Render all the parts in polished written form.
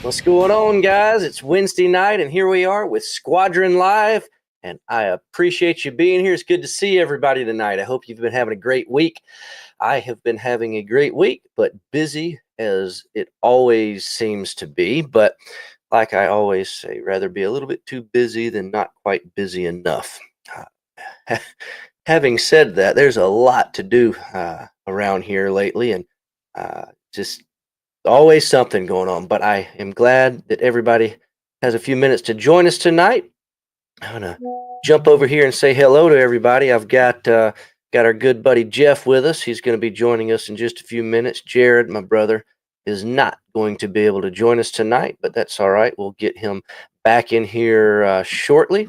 What's going on, guys? It's Wednesday night, and here we are with Squadron Live. And I appreciate you being here. It's good to see everybody tonight. I hope you've been having a great week. I have been having a great week, but busy as it always seems to be. But like I always say, rather be a little bit too busy than not quite busy enough. Having said that, there's a lot to do around here lately, and just always something going on. But I am glad that everybody has a few minutes to join us tonight. I'm gonna jump over here and say hello to everybody. I've got our good buddy Jeff with us. He's going to be joining us in just a few minutes. Jared, my brother, is not going to be able to join us tonight, but that's all right. We'll get him back in here shortly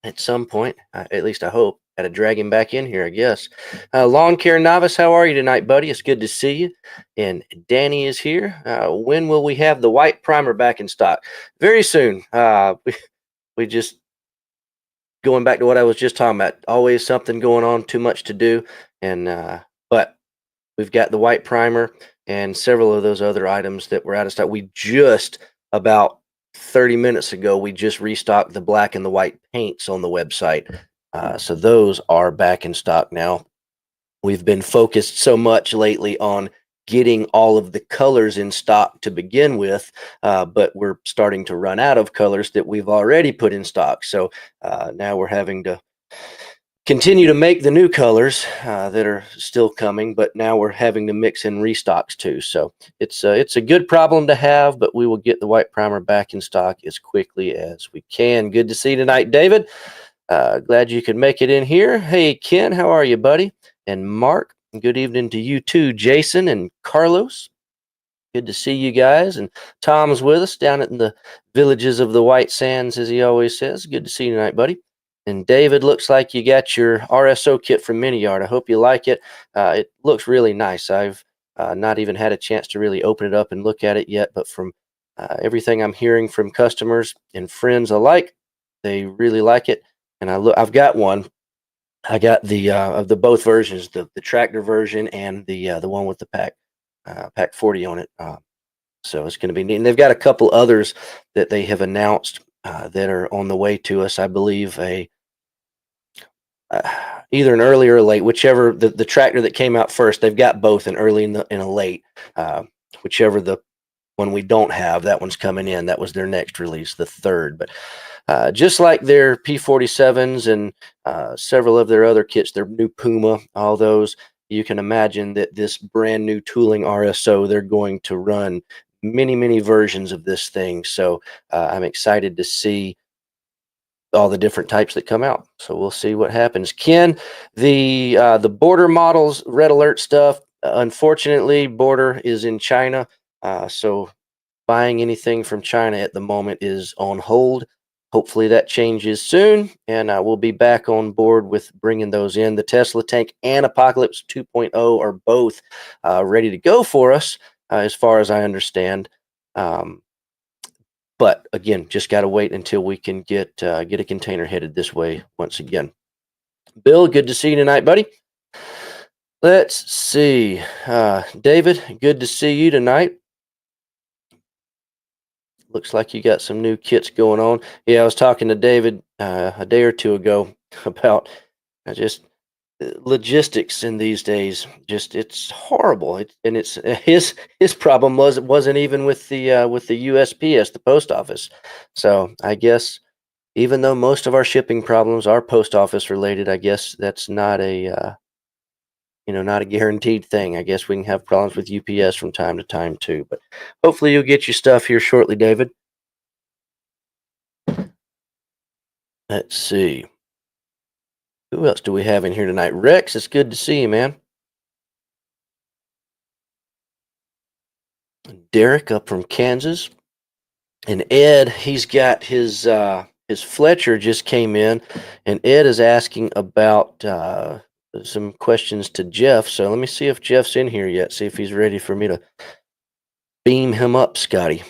at some point. At least I hope. Got to drag him back in here, I guess. Lawn Care Novice, how are you tonight, buddy? It's good to see you. And Danny is here. When will we have the white primer back in stock? Very soon. We just going back to what I was just talking about. Always something going on, too much to do. And but we've got the white primer and several of those other items that were out of stock. We just about 30 minutes ago, we just restocked the black and the white paints on the website. So those are back in stock now. We've been focused so much lately on getting all of the colors in stock to begin with, but we're starting to run out of colors that we've already put in stock. So now we're having to continue to make the new colors that are still coming, but now we're having to mix in restocks too. So it's a good problem to have, but we will get the white primer back in stock as quickly as we can. Good to see you tonight, David. Glad you could make it in here. Hey, Ken, how are you, buddy? And Mark, good evening to you too, Jason and Carlos. Good to see you guys. And Tom's with us down in the villages of the White Sands, as he always says. Good to see you tonight, buddy. And David, looks like you got your RSO kit from Mini Yard. I hope you like it. It looks really nice. I've not even had a chance to really open it up and look at it yet, but from everything I'm hearing from customers and friends alike, they really like it. And I've got one. I got the of the both versions, the tractor version and the one with the pack 40 on it. So it's going to be neat. And they've got a couple others that they have announced that are on the way to us. I believe either an early or a late, whichever the tractor that came out first. They've got both an early and a late. Whichever the one we don't have, that one's coming in. That was their next release, the third. But just like their P47s and several of their other kits, their new Puma, all those, you can imagine that this brand new tooling RSO, they're going to run many versions of this thing. So I'm excited to see all the different types that come out. So we'll see what happens. Ken, the border models, red alert stuff, unfortunately, border is in China. So buying anything from China at the moment is on hold. Hopefully that changes soon, and we'll be back on board with bringing those in. The Tesla Tank and Apocalypse 2.0 are both ready to go for us, as far as I understand. But again, just got to wait until we can get a container headed this way once again. Bill, good to see you tonight, buddy. Let's see. David, good to see you tonight. Looks like you got some new kits going on. Yeah, I was talking to David a day or two ago about just logistics in these days. Just it's horrible. And it's his problem wasn't even with the USPS, the post office. So I guess even though most of our shipping problems are post office related, I guess that's not a not a guaranteed thing. I guess we can have problems with UPS from time to time too, but hopefully you'll get your stuff here shortly, David. Let's see. Who else do we have in here tonight? Rex, it's good to see you, man. Derek up from Kansas. And Ed, he's got his Fletcher just came in, and Ed is asking about some questions to Jeff. So let me see if Jeff's in here yet. See if he's ready for me to beam him up, Scotty.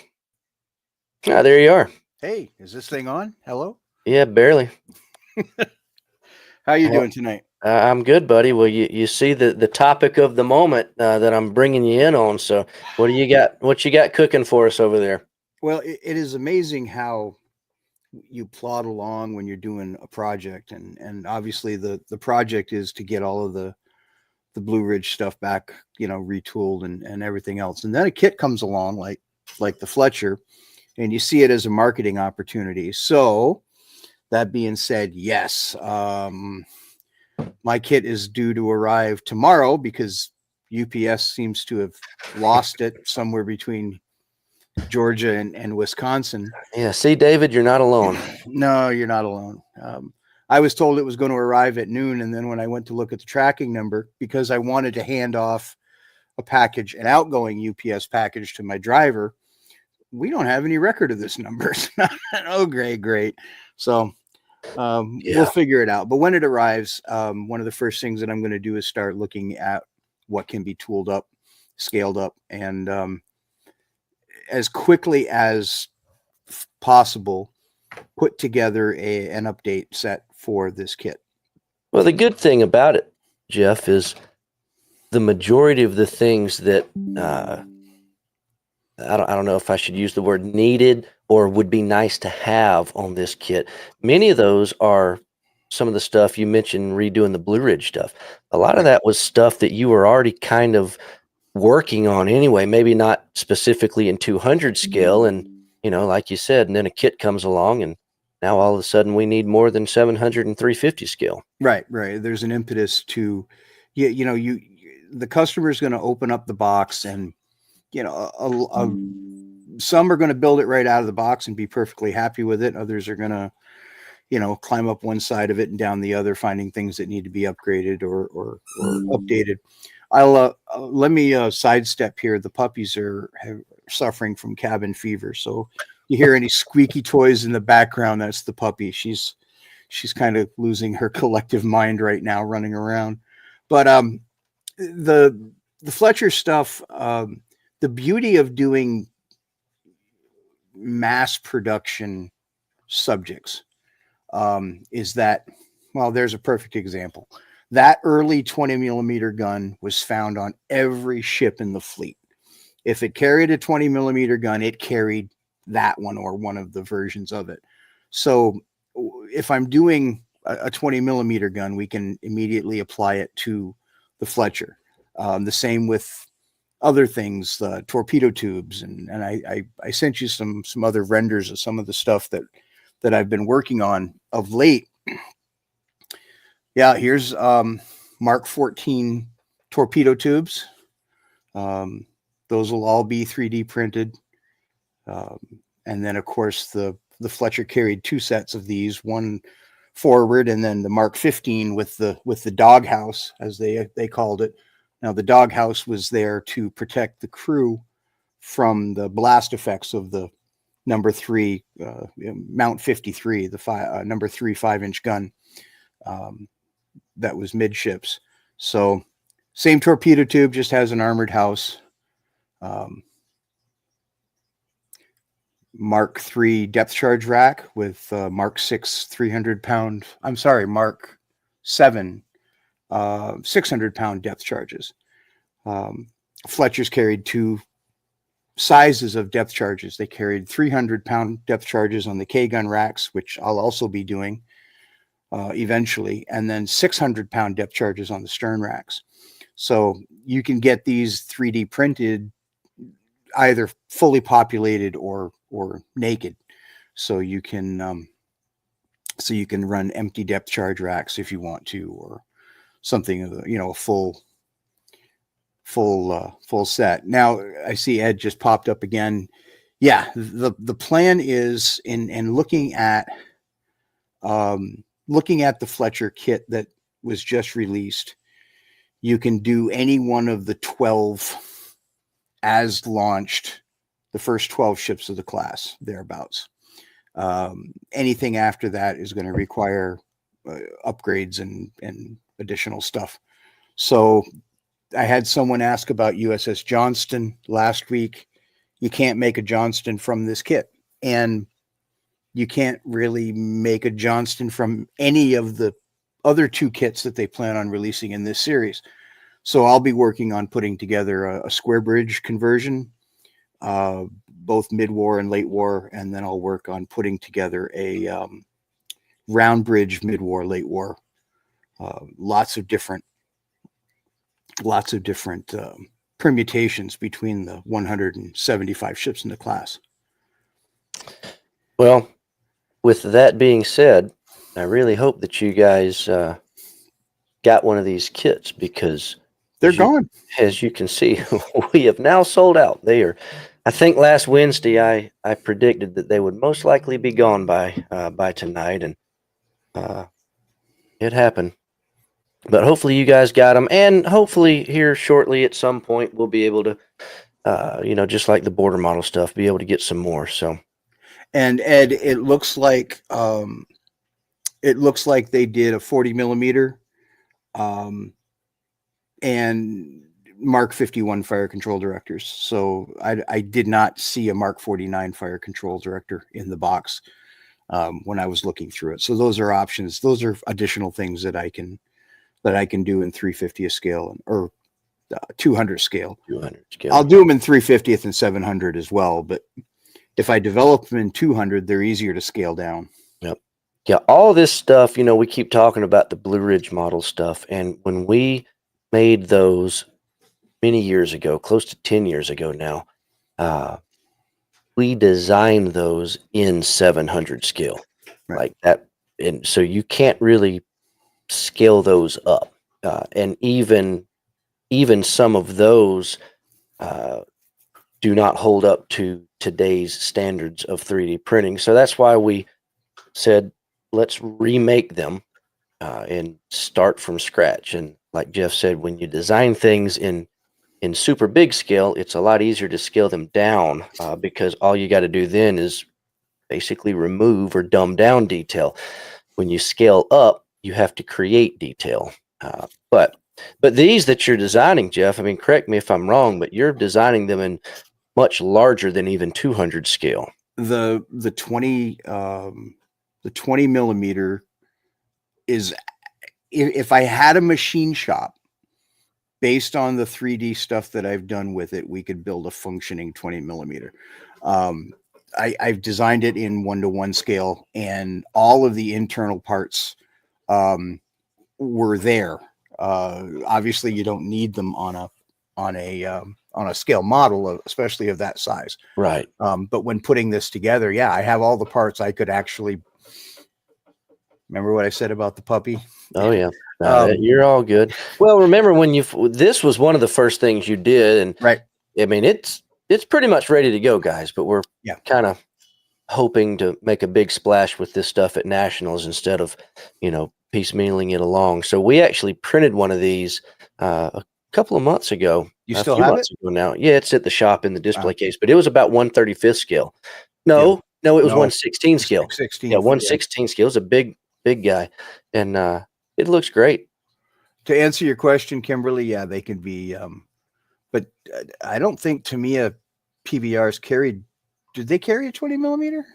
Ah, there you are. Hey, is this thing on? Hello? Yeah, barely. How you doing tonight? I'm good, buddy. Well, you see the topic of the moment that I'm bringing you in on. So what do you got? What you got cooking for us over there? Well, it is amazing how you plod along when you're doing a project, and obviously the project is to get all of the Blue Ridge stuff back, retooled and everything else. And then a kit comes along like the Fletcher, and you see it as a marketing opportunity. So that being said, yes, my kit is due to arrive tomorrow because UPS seems to have lost it somewhere between Georgia and Wisconsin. Yeah, see, David, you're not alone. No, you're not alone. I was told it was going to arrive at noon, and then when I went to look at the tracking number, because I wanted to hand off a package, an outgoing UPS package to my driver, we don't have any record of this number. Oh, great. So we'll figure it out. But when it arrives, one of the first things that I'm going to do is start looking at what can be tooled up, scaled up, and as quickly as possible, put together an update set for this kit. Well, the good thing about it, Jeff, is the majority of the things that I don't know if I should use the word needed or would be nice to have on this kit. Many of those are some of the stuff you mentioned, redoing the Blue Ridge stuff. A lot of that was stuff that you were already kind of working on anyway, maybe not specifically in 200 scale. And, like you said, and then a kit comes along and now all of a sudden we need more than 700 and 350 scale. Right. There's an impetus to, the customer is going to open up the box and, some are going to build it right out of the box and be perfectly happy with it. Others are going to, climb up one side of it and down the other, finding things that need to be upgraded or updated. I'll let me sidestep here. The puppies are suffering from cabin fever, so you hear any squeaky toys in the background, that's the puppy. She's kind of losing her collective mind right now, running around. But the Fletcher stuff, the beauty of doing mass production subjects is that, well, there's a perfect example. That early 20 millimeter gun was found on every ship in the fleet. If it carried a 20 millimeter gun, it carried that one or one of the versions of it. So if I'm doing a 20 millimeter gun, we can immediately apply it to the Fletcher. The same with other things, torpedo tubes, and I sent you some other renders of some of the stuff that I've been working on of late. Yeah, here's Mark 14 torpedo tubes. Those will all be 3D printed. And then, of course, the Fletcher carried two sets of these, one forward and then the Mark 15 with the doghouse, as they called it. Now, the doghouse was there to protect the crew from the blast effects of the number 3 Mount 53, the number 3 5-inch gun that was midships. So same torpedo tube, just has an armored house. Mark 3 depth charge rack with Mark 6 300-pound. I'm sorry, Mark 7 600-pound depth charges. Fletcher's carried two sizes of depth charges. They carried 300-pound depth charges on the K-gun racks, which I'll also be doing eventually, and then 600-pound depth charges on the stern racks. So you can get these 3D printed either fully populated or naked. So you can run empty depth charge racks if you want to, or something, a full set. Now I see Ed just popped up again. Yeah, the plan is in looking at the Fletcher kit that was just released. You can do any one of the 12 as launched, the first 12 ships of the class, thereabouts. Anything after that is going to require upgrades and additional stuff. So I had someone ask about USS Johnston last week. You can't make a Johnston from this kit, and you can't really make a Johnston from any of the other two kits that they plan on releasing in this series. So I'll be working on putting together a square bridge conversion, both mid-war and late war, and then I'll work on putting together a round bridge mid-war, late war. Lots of different permutations between the 175 ships in the class. Well, with that being said, I really hope that you guys got one of these kits, because They're gone. As you can see, we have now sold out. They are. I think last Wednesday I predicted that they would most likely be gone by tonight, and it happened. But hopefully you guys got them, and hopefully here shortly at some point we'll be able to, just like the border model stuff, be able to get some more. So, and Ed, it looks like they did a 40 millimeter, and Mark 51 fire control directors. So I did not see a Mark 49 fire control director in the box when I was looking through it. So those are options. Those are additional things that I can do in 350th scale or 200 scale. 200 scale. I'll do them in 350th and 700 as well. But if I develop them in 200, they're easier to scale down. Yep. Yeah. All this stuff, we keep talking about the Blue Ridge model stuff. And when we made those many years ago, close to 10 years ago now, we designed those in 700 scale, right, like that. And so you can't really scale those up, and even some of those do not hold up to today's standards of 3D printing. So that's why we said, let's remake them and start from scratch. And like Jeff said, when you design things in super big scale, it's a lot easier to scale them down because all you got to do then is basically remove or dumb down detail. When you scale up, you have to create detail. But these that you're designing, Jeff, I mean, correct me if I'm wrong, but you're designing them in much larger than even 200 scale. The 20 millimeter is, if I had a machine shop based on the 3D stuff that I've done with it, we could build a functioning 20 millimeter. I've designed it in 1-to-1 scale, and all of the internal parts were there. Obviously, you don't need them on a scale model, especially of that size. Right. But when putting this together, yeah, I have all the parts. I could actually remember what I said about the puppy. Oh yeah, you're all good. Well, remember when this was one of the first things you did, and right. I mean, it's pretty much ready to go, guys. But we're kind of hoping to make a big splash with this stuff at nationals instead of, piecemealing it along. So we actually printed one of these a couple of months ago. You still have it? Ago now. Yeah, it's at the shop in the display case, but it was about 1/35th scale. No, it was 1/16 scale. 16. Yeah, 1/16 scale. It's a big guy, and it looks great. To answer your question, Kimberly, yeah, they can be, but I don't think Tamiya PBRs carried. Did they carry a 20 millimeter?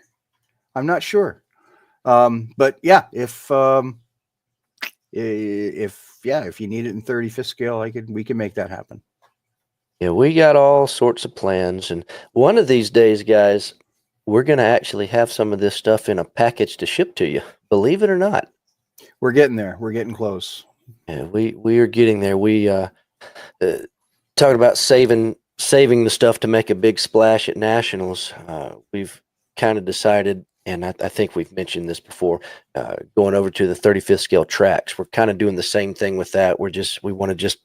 I'm not sure. But yeah, if you need it in 35th scale, we can make that happen. Yeah, we got all sorts of plans, and one of these days, guys, we're going to actually have some of this stuff in a package to ship to you. Believe it or not. We're getting there. We're getting close. Yeah, we are getting there. We talking about saving the stuff to make a big splash at nationals. We've kind of decided, and I think we've mentioned this before, going over to the 35th scale tracks. We're kind of doing the same thing with that. We want to just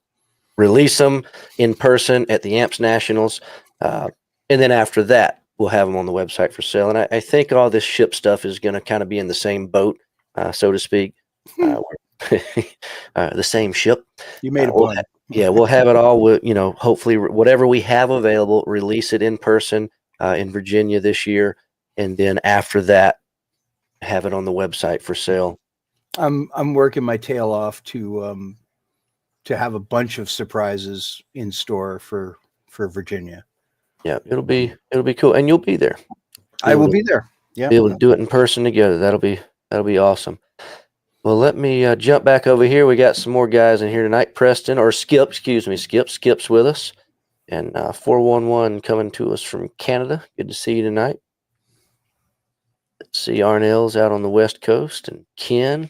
release them in person at the AMPS nationals, and then after that, we'll have them on the website for sale. And I think all this ship stuff is going to kind of be in the same boat, so to speak. The same ship. You made a point. We'll have it all. Hopefully, whatever we have available, release it in person in Virginia this year, and then after that, have it on the website for sale. I'm working my tail off to have a bunch of surprises in store for Virginia. Yeah, it'll be cool, and you'll be there. I will be there. Yeah, be able to do it in person together. That'll be awesome. Well, let me jump back over here. We got some more guys in here tonight. Preston, or Skip, excuse me, Skip's with us. And 411 coming to us from Canada. Good to see you tonight. Let's see, Arnell's out on the West Coast, and Ken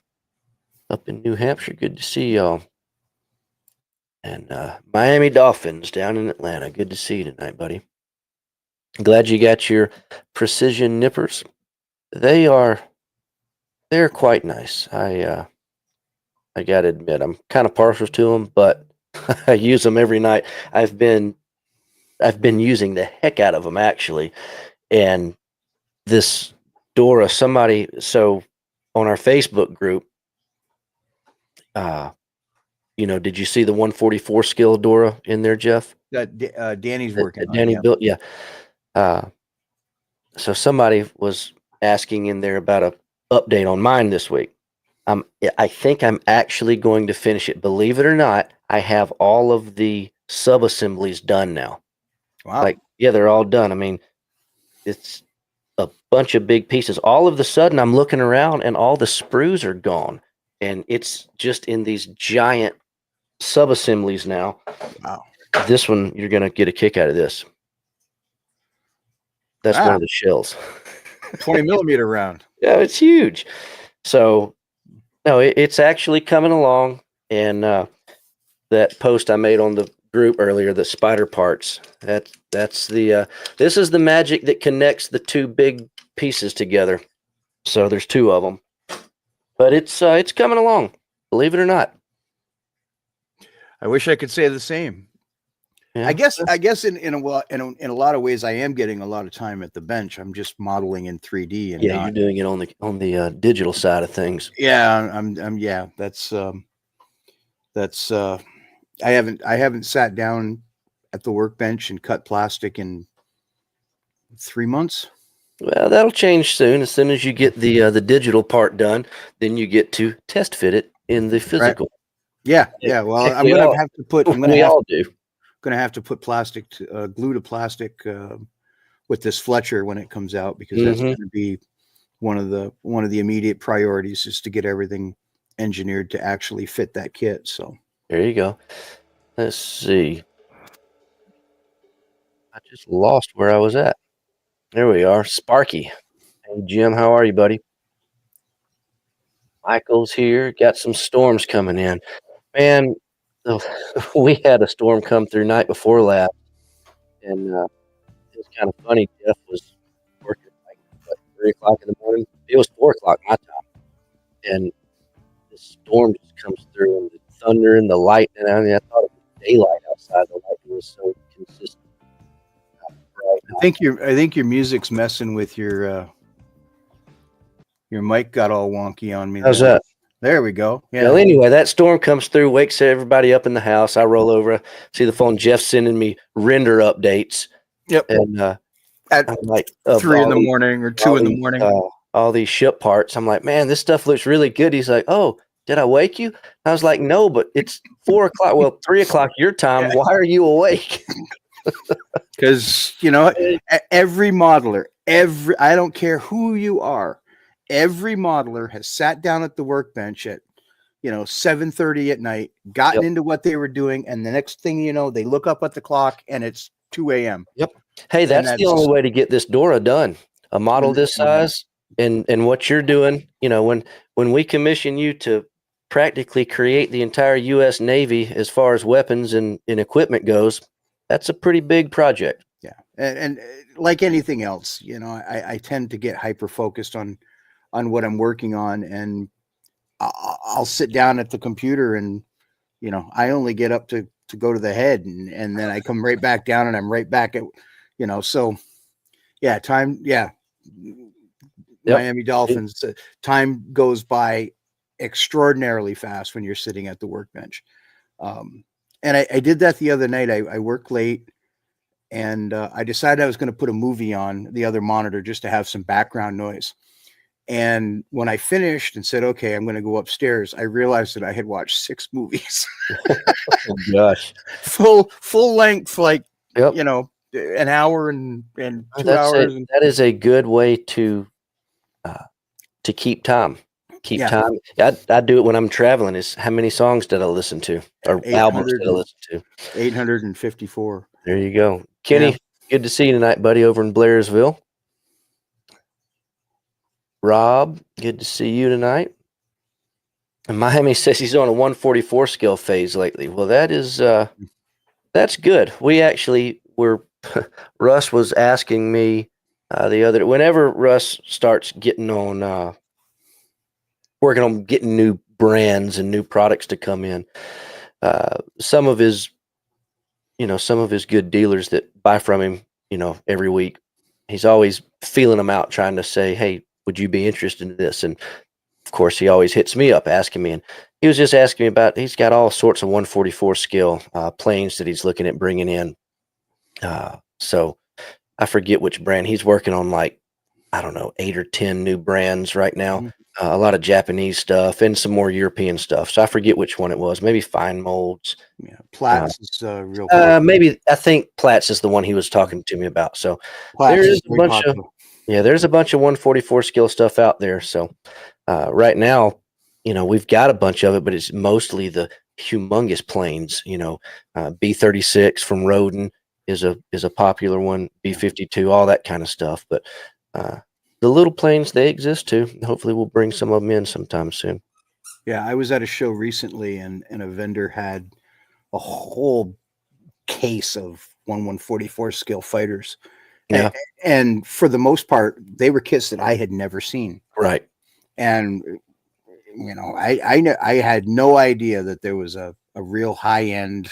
up in New Hampshire. Good to see y'all. And Miami Dolphins down in Atlanta. Good to see you tonight, buddy. Glad you got your precision nippers. They're quite nice. I gotta admit, I'm kind of partial to them, but I use them every night. I've been using the heck out of them actually, and this Dora, so on our Facebook group, did you see the 144 skill Dora in there, Jeff? That Danny's working on. Danny built, yeah. So somebody was asking in there about a update on mine this week. I think I'm actually going to finish it. Believe it or not, I have all of the sub-assemblies done now. Wow. They're all done. I mean, it's a bunch of big pieces. All of a sudden, I'm looking around and all the sprues are gone. And it's just in these giant sub-assemblies now. Wow. This one, you're going to get a kick out of this. That's one of the shells. 20 millimeter round. Yeah, it's huge. So, no, it's actually coming along. And that post I made on the group earlier, the spider parts, that's the this is the magic that connects the two big pieces together. So there's two of them. But it's coming along, believe it or not. I wish I could say the same. Yeah. I guess in a lot of ways I am getting a lot of time at the bench. I'm just modeling in 3D and you're doing it on the digital side of things. Yeah, that's I haven't sat down at the workbench and cut plastic in 3 months. Well, that'll change soon. As soon as you get the digital part done, then you get to test fit it in the physical. Right. Yeah. Well, I'm gonna have to put. Going to have to put plastic, glue to plastic with this Fletcher when it comes out, because that's going to be one of the immediate priorities, is to get everything engineered to actually fit that kit. So there you go. Let's see. I just lost where I was at. There we are. Sparky. Hey, Jim, how are you, buddy? Michael's here. Got some storms coming in. Man, we had a storm come through night before last, and it was kind of funny. Jeff was working at 3 o'clock in the morning. It was 4 o'clock my time, and the storm just comes through, and the thunder and the lightning. I mean, I thought it was daylight outside. The lightning was so consistent. I think your music's messing with your mic. Got all wonky on me. How's that? There we go. Yeah. Well, anyway, that storm comes through, wakes everybody up in the house. I roll over, see the phone. Jeff's sending me render updates. Yep. And at like 3 in the morning or 2 in the morning. All these ship parts. I'm like, man, this stuff looks really good. He's like, oh, did I wake you? I was like, no, but it's 4 o'clock. Well, 3 o'clock your time. Yeah. Why are you awake? Because every modeler, I don't care who you are. Every modeler has sat down at the workbench at, 7:30 at night, gotten into what they were doing, and the next thing you know, they look up at the clock and it's 2 a.m. Yep. Hey, that's the only way to get this Dora done. A model this size, and what you're doing, when we commission you to practically create the entire U.S. Navy as far as weapons and equipment goes, that's a pretty big project. Yeah, and like anything else, I tend to get hyper focused on what I'm working on, and I'll sit down at the computer and, I only get up to go to the head, and then I come right back down and I'm right back at, so yeah, time. Yeah. Yep. Miami Dolphins, time goes by extraordinarily fast when you're sitting at the workbench. And I did that the other night. I worked late, and I decided I was going to put a movie on the other monitor just to have some background noise. And when I finished and said, okay, I'm going to go upstairs, I realized that I had watched 6 movies. Oh, gosh. Full length, like, an hour and 2 hours. That is a good way to keep time. Time. I do it when I'm traveling. Is how many songs did I listen to, or albums did I listen to? 854. There you go. Yeah. Kenny, good to see you tonight, buddy, over in Blairsville. Rob, good to see you tonight. And Miami says he's on a 144 scale phase lately. Well, that's good. We actually were Russ was asking me whenever Russ starts getting on working on getting new brands and new products to come in. Some of his good dealers that buy from him, every week, he's always feeling them out, trying to say, "Hey, would you be interested in this?" And of course, he always hits me up asking me. And he was just asking me about. He's got all sorts of 144 scale planes that he's looking at bringing in. So I forget which brand he's working on. Like, I don't know, 8 or 10 new brands right now. Mhm. A lot of Japanese stuff and some more European stuff. So I forget which one it was. Maybe Fine Molds. Yeah. Platts is real cool. Maybe I think Platts is the one he was talking to me about. So there Platts is is a very bunch of popular. there's a bunch of 144 scale stuff out there. So right now, we've got a bunch of it, but it's mostly the humongous planes. B-36 from Roden is a popular one. B-52, all that kind of stuff. But the little planes, they exist too. Hopefully, we'll bring some of them in sometime soon. Yeah, I was at a show recently, and a vendor had a whole case of 144 scale fighters. Yeah, And for the most part, they were kits that I had never seen. right. And I had no idea that there was a real high end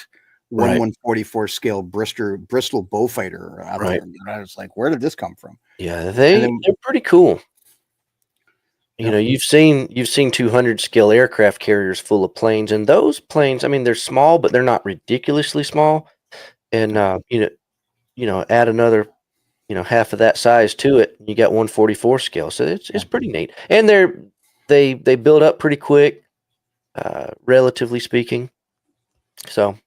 Right. 144 scale Bristol Bowfighter out Right. there. And I was like, where did this come from? Yeah, And then they're pretty cool. yep, You've seen 200 scale aircraft carriers full of planes, and those planes, I mean, they're small, but they're not ridiculously small. And add another, half of that size to it, you got 144 scale. So it's pretty neat, and they build up pretty quick, relatively speaking. So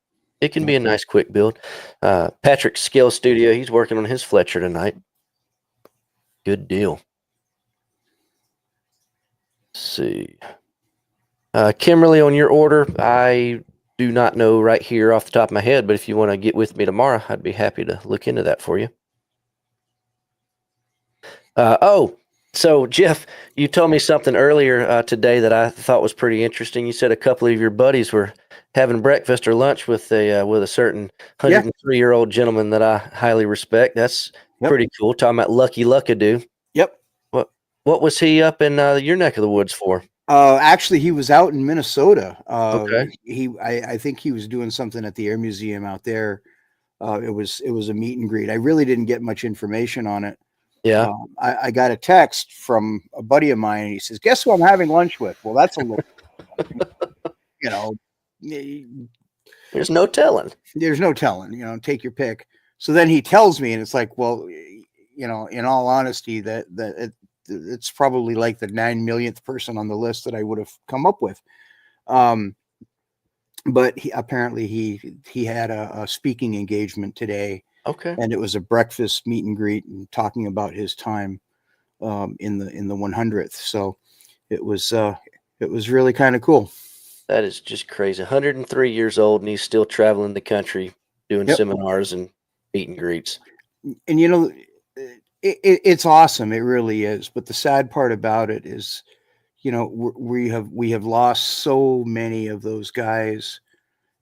it can be a nice quick build. Patrick's Scale Studio, he's working on his Fletcher tonight. Good deal. Let's see. Kimberly, on your order, I do not know right here off the top of my head, but if you want to get with me tomorrow, I'd be happy to look into that for you. So Jeff, you told me something earlier today that I thought was pretty interesting. You said a couple of your buddies were having breakfast or lunch with a certain 103-year-old gentleman that I highly respect. That's pretty cool. Talking about Lucky Luckadoo. Yep. What was he up in your neck of the woods for? Actually, he was out in Minnesota. Okay. I think he was doing something at the Air Museum out there. It was a meet and greet. I really didn't get much information on it. Yeah. I got a text from a buddy of mine, and he says, "Guess who I'm having lunch with?" Well, that's a little, you know, There's no telling. there's no telling. Take your pick. So then he tells me, and it's like, well, in all honesty, it's probably like the 9 millionth person on the list that I would have come up with. But apparently he had a speaking engagement today. Okay. And it was a breakfast meet and greet and talking about his time in the 100th. So it was really kind of cool. That is just crazy. 103 years old, and he's still traveling the country doing seminars and meet and greets. And it's awesome. It really is. But the sad part about it is, we have lost so many of those guys,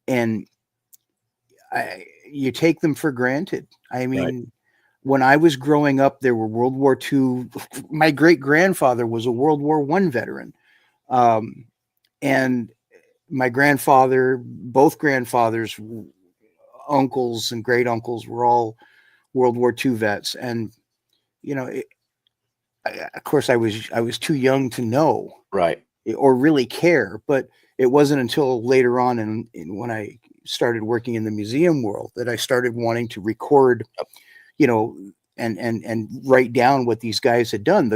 and you take them for granted. I mean, when I was growing up, there were World War II. My great grandfather was a World War I veteran, and my grandfather, both grandfathers, uncles and great uncles were all World War II vets, and of course, I was too young to know, right, or really care. But it wasn't until later on, when I started working in the museum world, that I started wanting to record, and write down what these guys had done.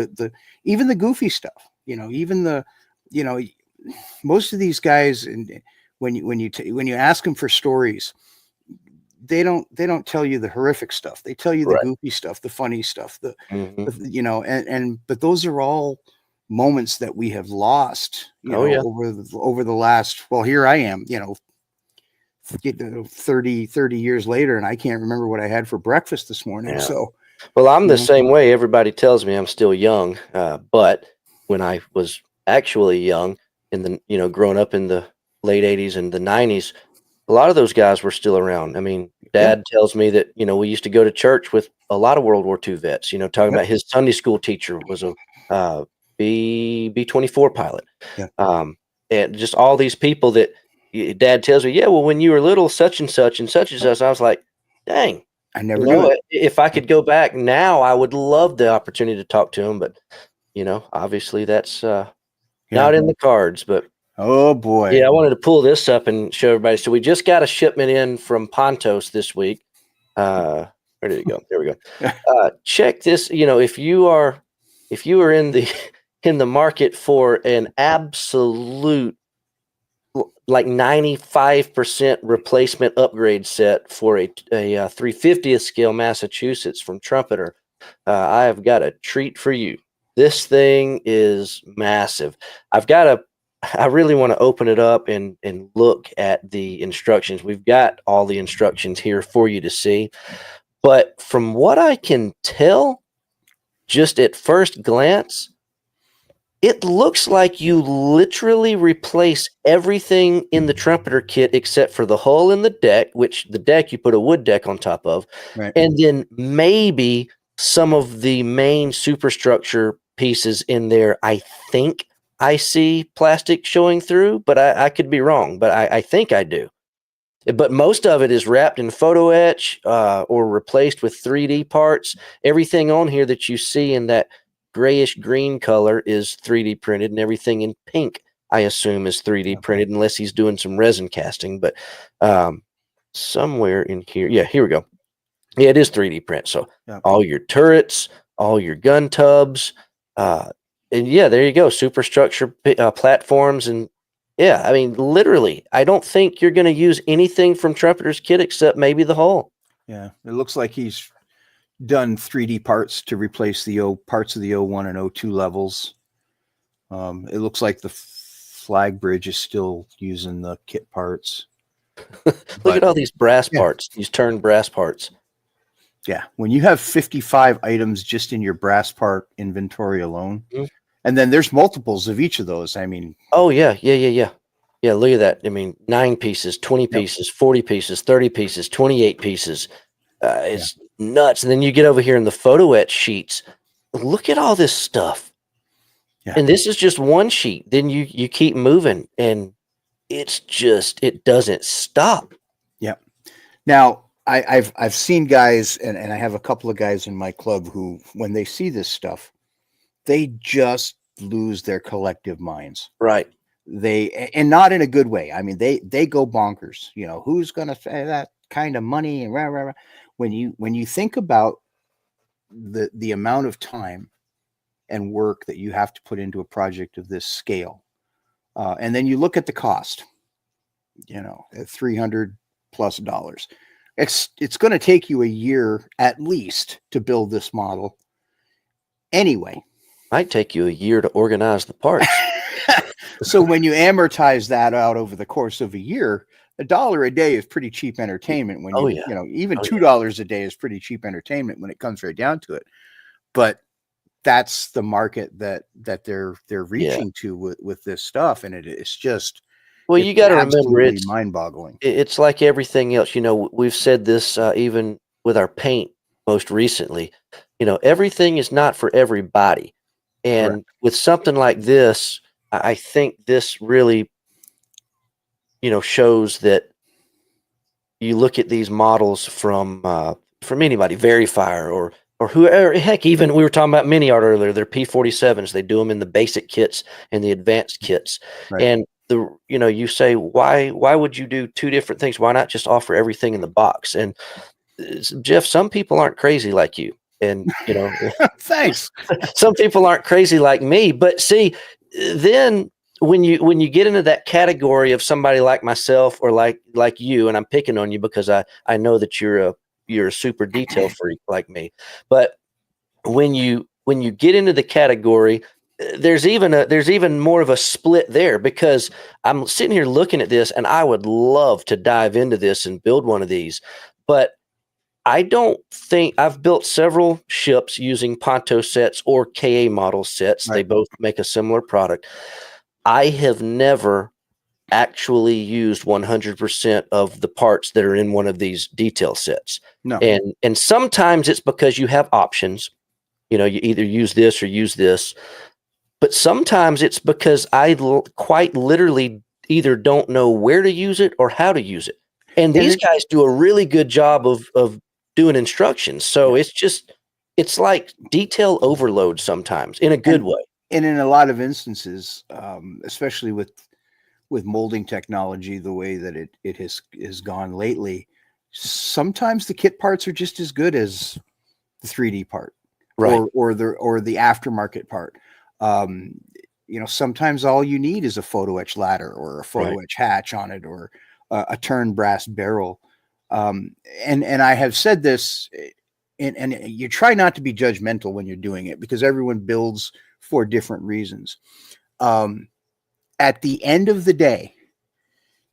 Even the goofy stuff, most of these guys, and when you ask them for stories, they don't tell you the horrific stuff. They tell you the goofy stuff, the funny stuff, but those are all moments that we have lost, over the last, well, here I am, 30 years later, and I can't remember what I had for breakfast this morning. Yeah. So, Well, I'm the same way. Everybody tells me I'm still young, but when I was actually young, in the growing up in the late '80s and the '90s, a lot of those guys were still around. I mean, yeah, Dad tells me that we used to go to church with a lot of World War II vets. Talking yep, about his Sunday school teacher was a B-24 pilot, yeah. um, and just all these people that Dad tells me, yeah, well, when you were little, such and such and such and such. I was like, dang. I never knew it. If I could go back now, I would love the opportunity to talk to him, but obviously that's Yeah. not in the cards. But Oh boy. yeah, I wanted to pull this up and show everybody. So we just got a shipment in from Pontos this week. Where did it go? There we go. Check this. If you are in the in the market for an absolute like 95% replacement upgrade set for a 350th scale Massachusetts from Trumpeter, I have got a treat for you. This thing is massive. I really want to open it up and look at the instructions. We've got all the instructions here for you to see. But from what I can tell, just at first glance, it looks like you literally replace everything in the Trumpeter kit except for the hull and the deck, which the deck you put a wood deck on top of, Right. and then maybe some of the main superstructure pieces in there. I think I see plastic showing through, but I could be wrong, but I think I do. But most of it is wrapped in photo etch or replaced with 3D parts. Everything on here that you see in that grayish green color is 3D printed, and everything in pink, I assume, is 3D printed, unless he's doing some resin casting. But somewhere in here, yeah, here we go. Yeah, it is 3D print. So all your turrets, all your gun tubs, and yeah, there you go. Superstructure platforms, and yeah, I mean, literally, I don't think you're going to use anything from Trumpeter's kit except maybe the hull. Yeah, it looks like he's done 3D parts to replace the parts of the 01 and 02 levels. It looks like the flag bridge is still using the kit parts. Look at all these brass parts, these turned brass parts. Yeah, when you have 55 items just in your brass part inventory alone, and then there's multiples of each of those. I mean, oh yeah. Yeah, look at that. I mean, 9 pieces, 20 pieces, 40 pieces, 30 pieces, 28 pieces. It's nuts. And then you get over here in the photo etch sheets. Look at all this stuff. Yeah. And this is just one sheet. Then you keep moving, and it doesn't stop. Yeah. Now I've seen guys, and I have a couple of guys in my club who, when they see this stuff, they just lose their collective minds. Right. And not in a good way. I mean, they go bonkers. Who's going to pay that kind of money? And rah, rah, rah. When you think about the amount of time and work that you have to put into a project of this scale, and then you look at the cost, at $300+ it's going to take you a year at least to build this model. Anyway, might take you a year to organize the parts. So when you amortize that out over the course of a year, $1 a day is pretty cheap entertainment. When even $2 a day is pretty cheap entertainment when it comes right down to it. But that's the market that they're reaching to with this stuff, and it's just, well, you got to remember, it's mind-boggling. It's like everything else. We've said this even with our paint most recently. Everything is not for everybody, and correct. With something like this, I think this really, shows that you look at these models from anybody, Verifier or whoever. Heck, even we were talking about Mini Art earlier. They're P47s. They do them in the basic kits and the advanced kits, right. And you say, why would you do two different things? Why not just offer everything in the box? And Jeff, some people aren't crazy like you, and thanks. Some people aren't crazy like me, but see, then when you get into that category of somebody like myself or like you, and I'm picking on you because I know that you're a super detail freak like me, but when you get into the category, there's even more of a split there, because I'm sitting here looking at this and I would love to dive into this and build one of these, but I don't think I've built several ships using Ponto sets or KA model sets. They Right. both make a similar product. I have never actually used 100% of the parts that are in one of these detail sets. No. And sometimes it's because you have options. You know, you either use this or use this. But sometimes it's because quite literally either don't know where to use it or how to use it. And these guys do a really good job of doing instructions. So Yeah. it's like detail overload sometimes in a good way. And in a lot of instances, especially with molding technology, the way that it has gone lately, sometimes the kit parts are just as good as the 3D part, Right. or the aftermarket part. You know, sometimes all you need is a photo etch ladder or a photo etch hatch on it, or a turned brass barrel. And I have said this, and you try not to be judgmental when you're doing it, because everyone builds for different reasons. At the end of the day,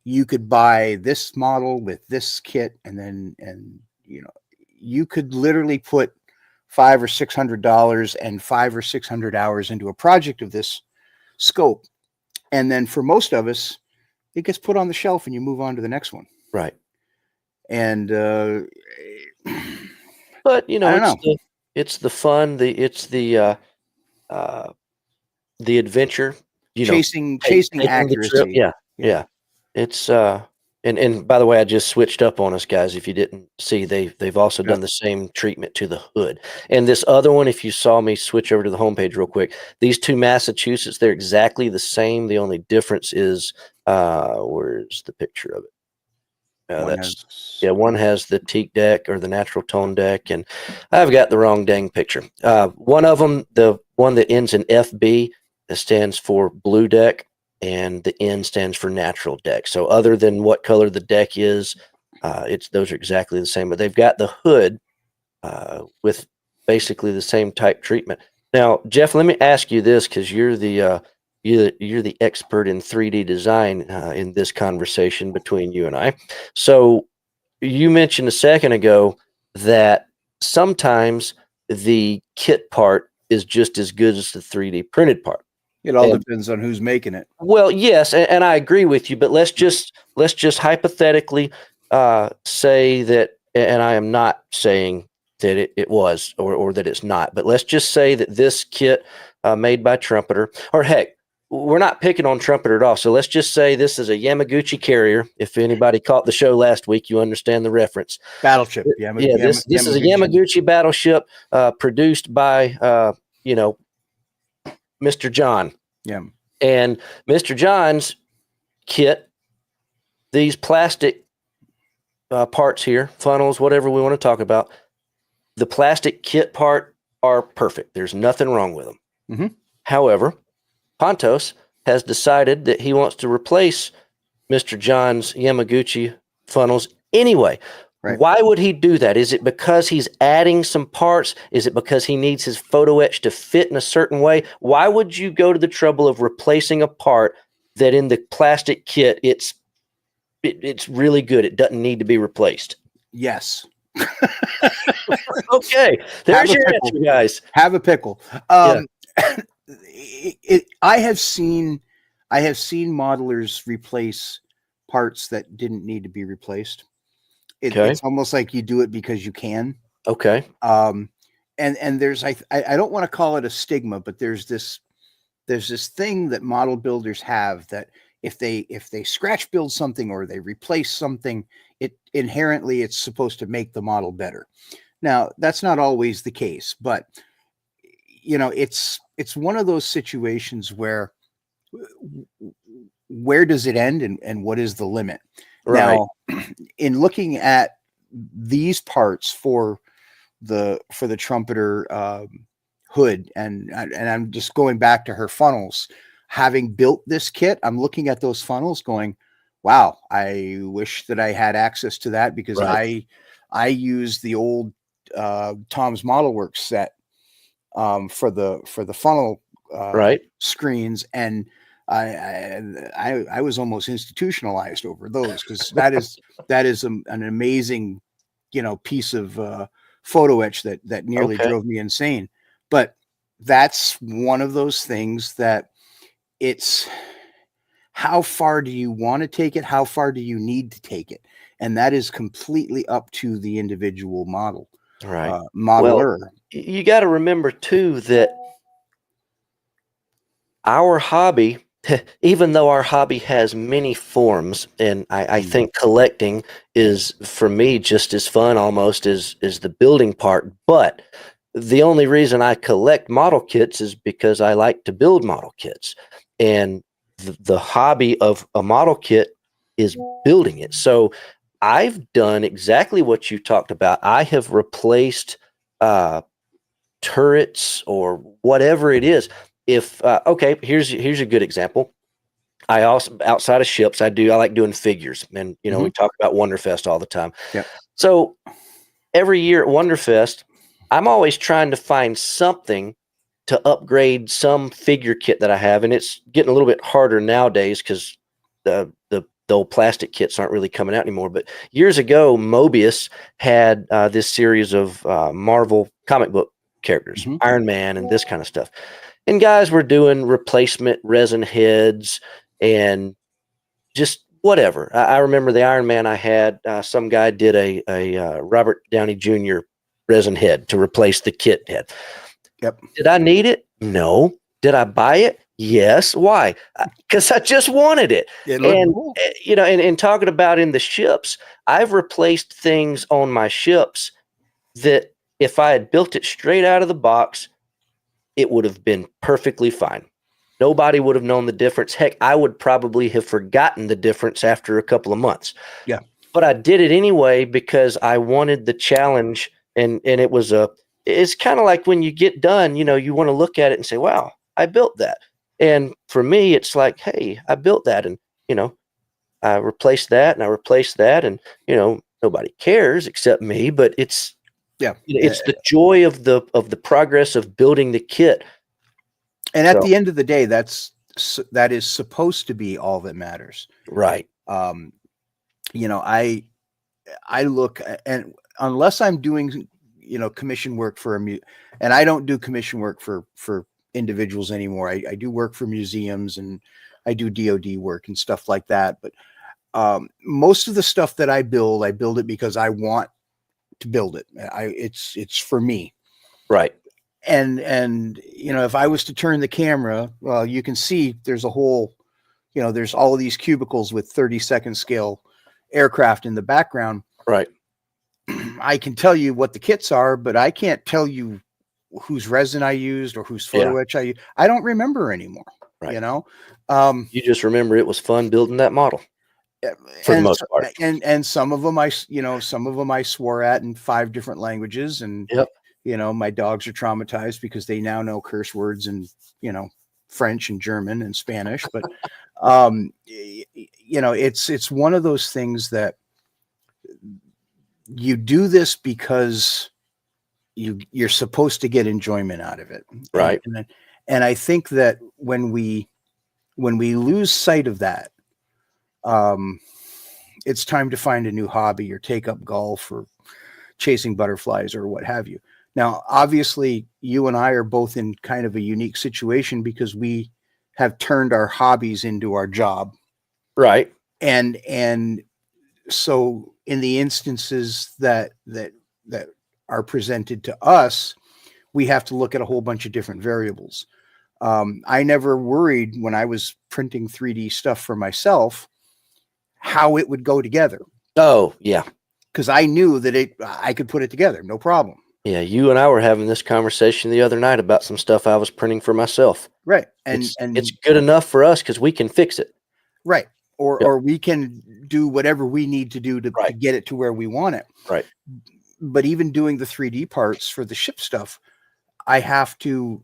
you could buy this model with this kit, and you know, you could literally put $500 or $600 and 500 or 600 hours into a project of this scope, and then for most of us, it gets put on the shelf and you move on to the next one. Right. And but you know, I don't know. it's the fun, the adventure, you know, Chasing taking the trip. accuracy. Yeah. It's and by the way, I just switched up on us, guys. If you didn't see, they've also done the same treatment to the hood. And this other one, if you saw me switch over to the homepage real quick, these two Massachusetts, they're exactly the same. The only difference is where's the picture of it? One has the teak deck or the natural tone deck, and I've got the wrong dang picture. One of them, the one that ends in FB, that stands for blue deck, and the N stands for natural deck. So other than what color the deck is, those are exactly the same. But they've got the hood with basically the same type treatment. Now, Jeff, let me ask you this, because you're the expert in 3D design in this conversation between you and I. So you mentioned a second ago that sometimes the kit part is just as good as the 3D printed part. It all depends on who's making it. Well, yes, and I agree with you, but let's just hypothetically say that, and I am not saying that it was or that it's not, but let's just say that this kit made by Trumpeter, or heck, we're not picking on Trumpeter at all. So let's just say this is a Yamaguchi carrier. If anybody caught the show last week, you understand the reference. Battleship. This is a Yamaguchi battleship produced by Mr. John. Yeah. And Mr. John's kit, these plastic parts here, funnels, whatever we want to talk about, the plastic kit part are perfect. There's nothing wrong with them. Mm-hmm. However, Pontos has decided that he wants to replace Mr. John's Yamaguchi funnels anyway. Right. Why would he do that? Is it because he's adding some parts? Is it because he needs his photo etch to fit in a certain way? Why would you go to the trouble of replacing a part that in the plastic kit it's really good? It doesn't need to be replaced. Yes. Okay, there's your answer, guys. Have a pickle. I have seen modelers replace parts that didn't need to be replaced. It's almost like you do it because you can. Okay. And there's I don't want to call it a stigma, but there's this thing that model builders have, that if they scratch build something or they replace something, it inherently it's supposed to make the model better. Now, that's not always the case, but you know, it's one of those situations where does it end and what is the limit? Right. Now, in looking at these parts for the Trumpeter hood, and I'm just going back to her funnels, having built this kit, I'm looking at those funnels going, wow, I wish that I had access to that, because I use the old Tom's Model Works set for the funnel Right. screens, and I was almost institutionalized over those, because that is an amazing, piece of photo etch that nearly Okay. drove me insane. But that's one of those things that it's, how far do you want to take it? How far do you need to take it? And that is completely up to the individual Right. Well, modeler. you got to remember too that our hobby, even though our hobby has many forms, and I think collecting is for me just as fun almost as the building part. But the only reason I collect model kits is because I like to build model kits. And the hobby of a model kit is building it. So I've done exactly what you talked about. I have replaced turrets or whatever it is. If okay, here's a good example. I also, outside of ships, I like doing figures, and we talk about Wonderfest all the time. Yep. So every year at Wonderfest, I'm always trying to find something to upgrade some figure kit that I have, and it's getting a little bit harder nowadays because the old plastic kits aren't really coming out anymore. But years ago, Mobius had this series of Marvel comic book characters, Iron Man, and this kind of stuff. And guys were doing replacement resin heads and just whatever. I remember the Iron Man I had. Some guy did a Robert Downey Jr. resin head to replace the kit head. Yep. Did I need it? No. Did I buy it? Yes. Why? Because I just wanted it. And cool. And talking about in the ships, I've replaced things on my ships that if I had built it straight out of the box, it would have been perfectly fine. Nobody would have known the difference. Heck, I would probably have forgotten the difference after a couple of months. Yeah. But I did it anyway because I wanted the challenge, and it's kind of like when you get done, you want to look at it and say, wow, I built that. And for me, it's like, hey, I built that, and I replaced that and I replaced that, and nobody cares except me, but it's the joy of the progress of building the kit. And at the end of the day, that is supposed to be all that matters. Right. I look, and unless I'm doing, commission work for and I don't do commission work for individuals anymore. I do work for museums, and I do DoD work and stuff like that. But most of the stuff that I build it because I want to build it. It's for me. Right. And if I was to turn the camera, well, you can see there's a whole, there's all of these cubicles with 30-second scale aircraft in the background. Right. I can tell you what the kits are, but I can't tell you whose resin I used or whose photo etch I used. I don't remember anymore. Right. You just remember it was fun building that model. For the most part. And some of them I swore at in 5 different languages, and my dogs are traumatized because they now know curse words in French and German and Spanish. But it's one of those things that you do this because you're supposed to get enjoyment out of it, right? And I think that when we lose sight of that, it's time to find a new hobby or take up golf or chasing butterflies or what have you. Now, obviously, you and I are both in kind of a unique situation because we have turned our hobbies into our job. Right. And so in the instances that are presented to us, we have to look at a whole bunch of different variables. I never worried when I was printing 3D stuff for myself how it would go together. Oh, yeah. Because I knew that I could put it together, no problem. Yeah, you and I were having this conversation the other night about some stuff I was printing for myself. Right. And it's good enough for us because we can fix it. Right. Or we can do whatever we need to do to get it to where we want it. Right. But even doing the 3D parts for the ship stuff, I have to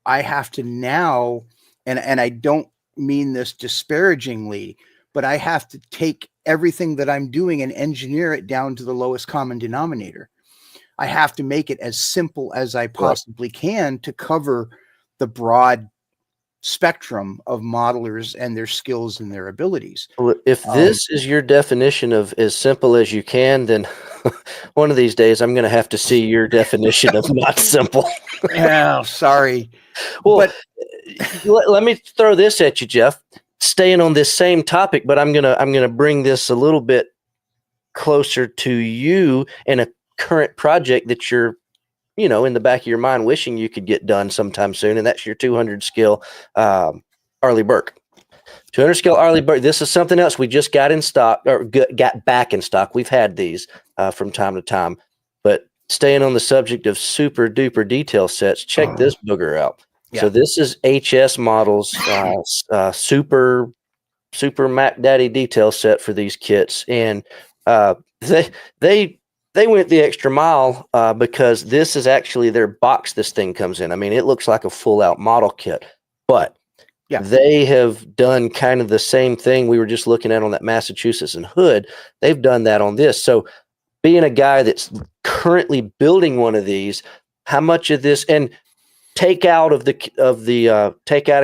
now, and I don't mean this disparagingly, but I have to take everything that I'm doing and engineer it down to the lowest common denominator. I have to make it as simple as I possibly can to cover the broad spectrum of modelers and their skills and their abilities. Well, if this is your definition of as simple as you can, then one of these days I'm going to have to see your definition of not simple. Yeah, sorry. Well, But let me throw this at you, Jeff. Staying on this same topic, but I'm gonna bring this a little bit closer to you and a current project that you're, in the back of your mind wishing you could get done sometime soon, and that's your 200 scale Arleigh Burke. 200 scale Arleigh Burke. This is something else we just got in stock, or got back in stock. We've had these from time to time, but staying on the subject of super duper detail sets, check this booger out. Yeah. So this is HS Models super Mac Daddy detail set for these kits, and they went the extra mile because this is actually their box this thing comes in. I mean, it looks like a full out model kit, but they have done kind of the same thing we were just looking at on that Massachusetts and Hood. They've done that on this. So being a guy that's currently building one of these, how much of this, and take out of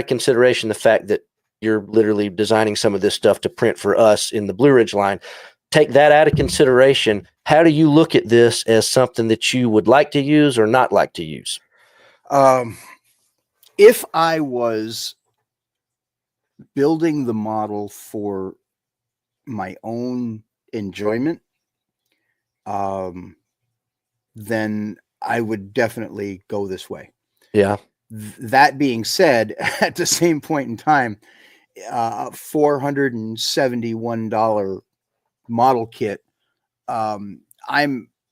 consideration the fact that you're literally designing some of this stuff to print for us in the Blue Ridge line. Take that out of consideration. How do you look at this as something that you would like to use or not like to use? If I was building the model for my own enjoyment, then I would definitely go this way. Yeah. That being said, at the same point in time, $471 model kit, I'm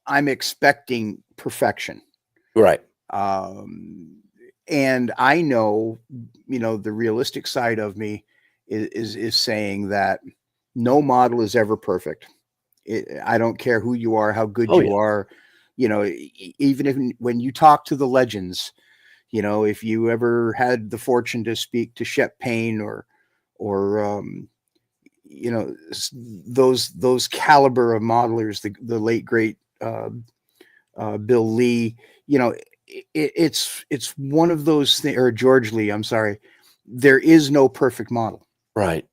expecting perfection. Right. And I know, the realistic side of me is saying that no model is ever perfect. I don't care who you are, how good you are, even if when you talk to the legends, if you ever had the fortune to speak to Shep Payne or those caliber of modelers, the late great Bill Lee, it's one of those things, or George Lee, I'm sorry, there is no perfect model. Right.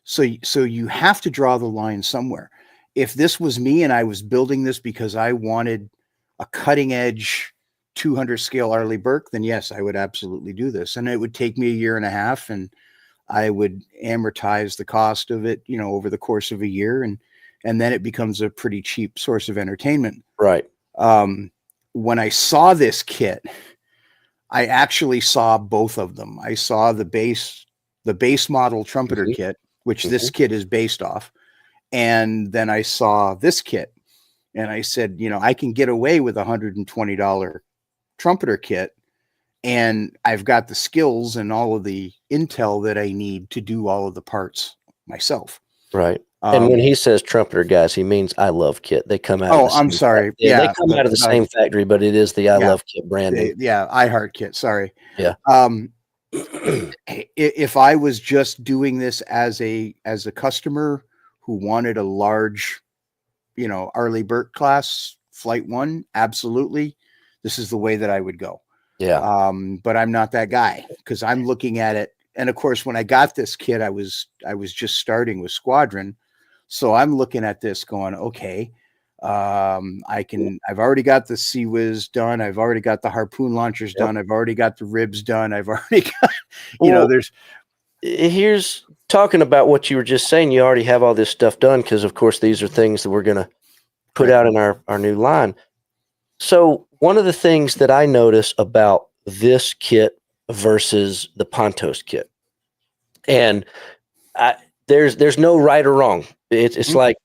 So you have to draw the line somewhere. If this was me and I was building this because I wanted a cutting edge 200 scale Arleigh Burke, then yes, I would absolutely do this. And it would take me a year and a half, and I would amortize the cost of it, over the course of a year. And then it becomes a pretty cheap source of entertainment. Right. When I saw this kit, I actually saw both of them. I saw the base model trumpeter kit, which this kit is based off. And then I saw this kit, and I said, I can get away with $120 trumpeter kit, and I've got the skills and all of the intel that I need to do all of the parts myself. Right. And when he says trumpeter, guys, he means I Love Kit. They come out. Oh, I'm sorry. Yeah, they come out of the same factory, but it is the I Love Kit branding. I Heart Kit. Sorry. Yeah. If I was just doing this as a customer who wanted a large, Arleigh Burke class Flight 1, absolutely, this is the way that I would go. Yeah. But I'm not that guy, because I'm looking at it. And of course, when I got this kit, I was just starting with Squadron. So I'm looking at this going, okay, I've already got the Sea Whiz done. I've already got the harpoon launchers done. I've already got the ribs done. I've already got, here's talking about what you were just saying. You already have all this stuff done, because of course, these are things that we're going to put out in our new line. So one of the things that I notice about this kit versus the Pontos kit, and there's no right or wrong. It's like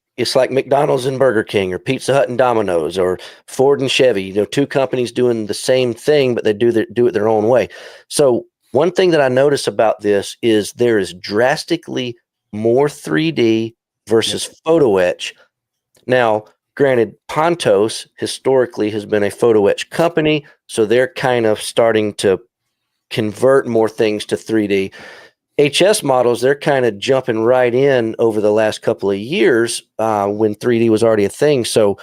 McDonald's and Burger King, or Pizza Hut and Domino's, or Ford and Chevy. Two companies doing the same thing, but they do it their own way. So one thing that I notice about this is there is drastically more 3D versus photo etch. Now, granted, Pontos historically has been a photo etch company, so they're kind of starting to convert more things to 3D. HS Models, they're kind of jumping right in over the last couple of years when 3D was already a thing. So,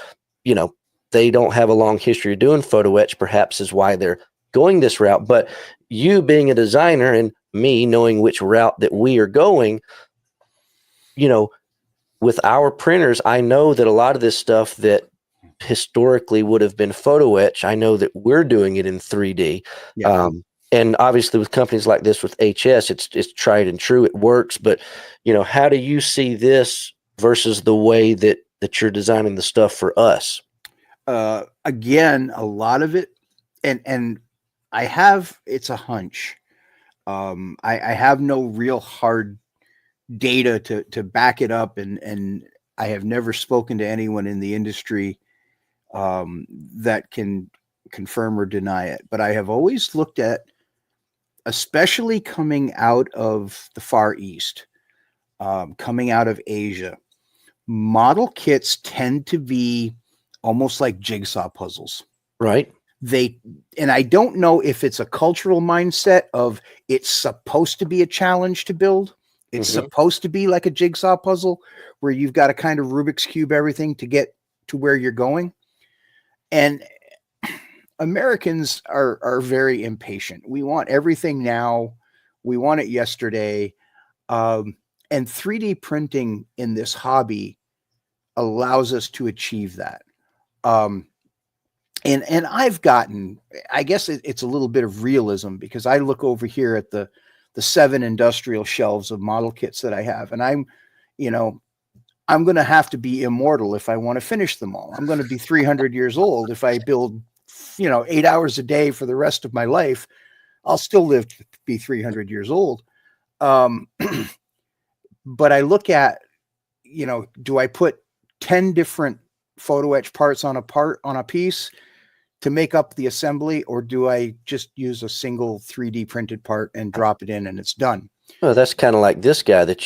they don't have a long history of doing photo etch, perhaps is why they're going this route. But you being a designer and me knowing which route that we are going, you know, with our printers, I know that a lot of this stuff that historically would have been photo etch, I know that we're doing it in 3D. Yeah. And obviously with companies like this with HS, it's tried and true. It works. But, how do you see this versus the way that you're designing the stuff for us? Again, a lot of it, and it's a hunch. I have no real hard data to back it up, and I have never spoken to anyone in the industry that can confirm or deny it. But I have always looked at, especially coming out of the Far East, coming out of Asia, model kits tend to be almost like jigsaw puzzles. Right. And I don't know if it's a cultural mindset of it's supposed to be a challenge to build. It's supposed to be like a jigsaw puzzle where you've got to kind of Rubik's Cube everything to get to where you're going. And Americans are very impatient. We want everything now. We want it yesterday. And 3D printing in this hobby allows us to achieve that. And I've gotten, I guess it's a little bit of realism, because I look over here at the 7 industrial shelves of model kits that I have, and I'm going to have to be immortal if I want to finish them all. I'm going to be 300 years old. If I build, 8 hours a day for the rest of my life, I'll still live to be 300 years old. But I look at, do I put 10 different photo etch parts on a piece to make up the assembly, or do I just use a single 3D printed part and drop it in and it's done? Well, that's kind of like this guy that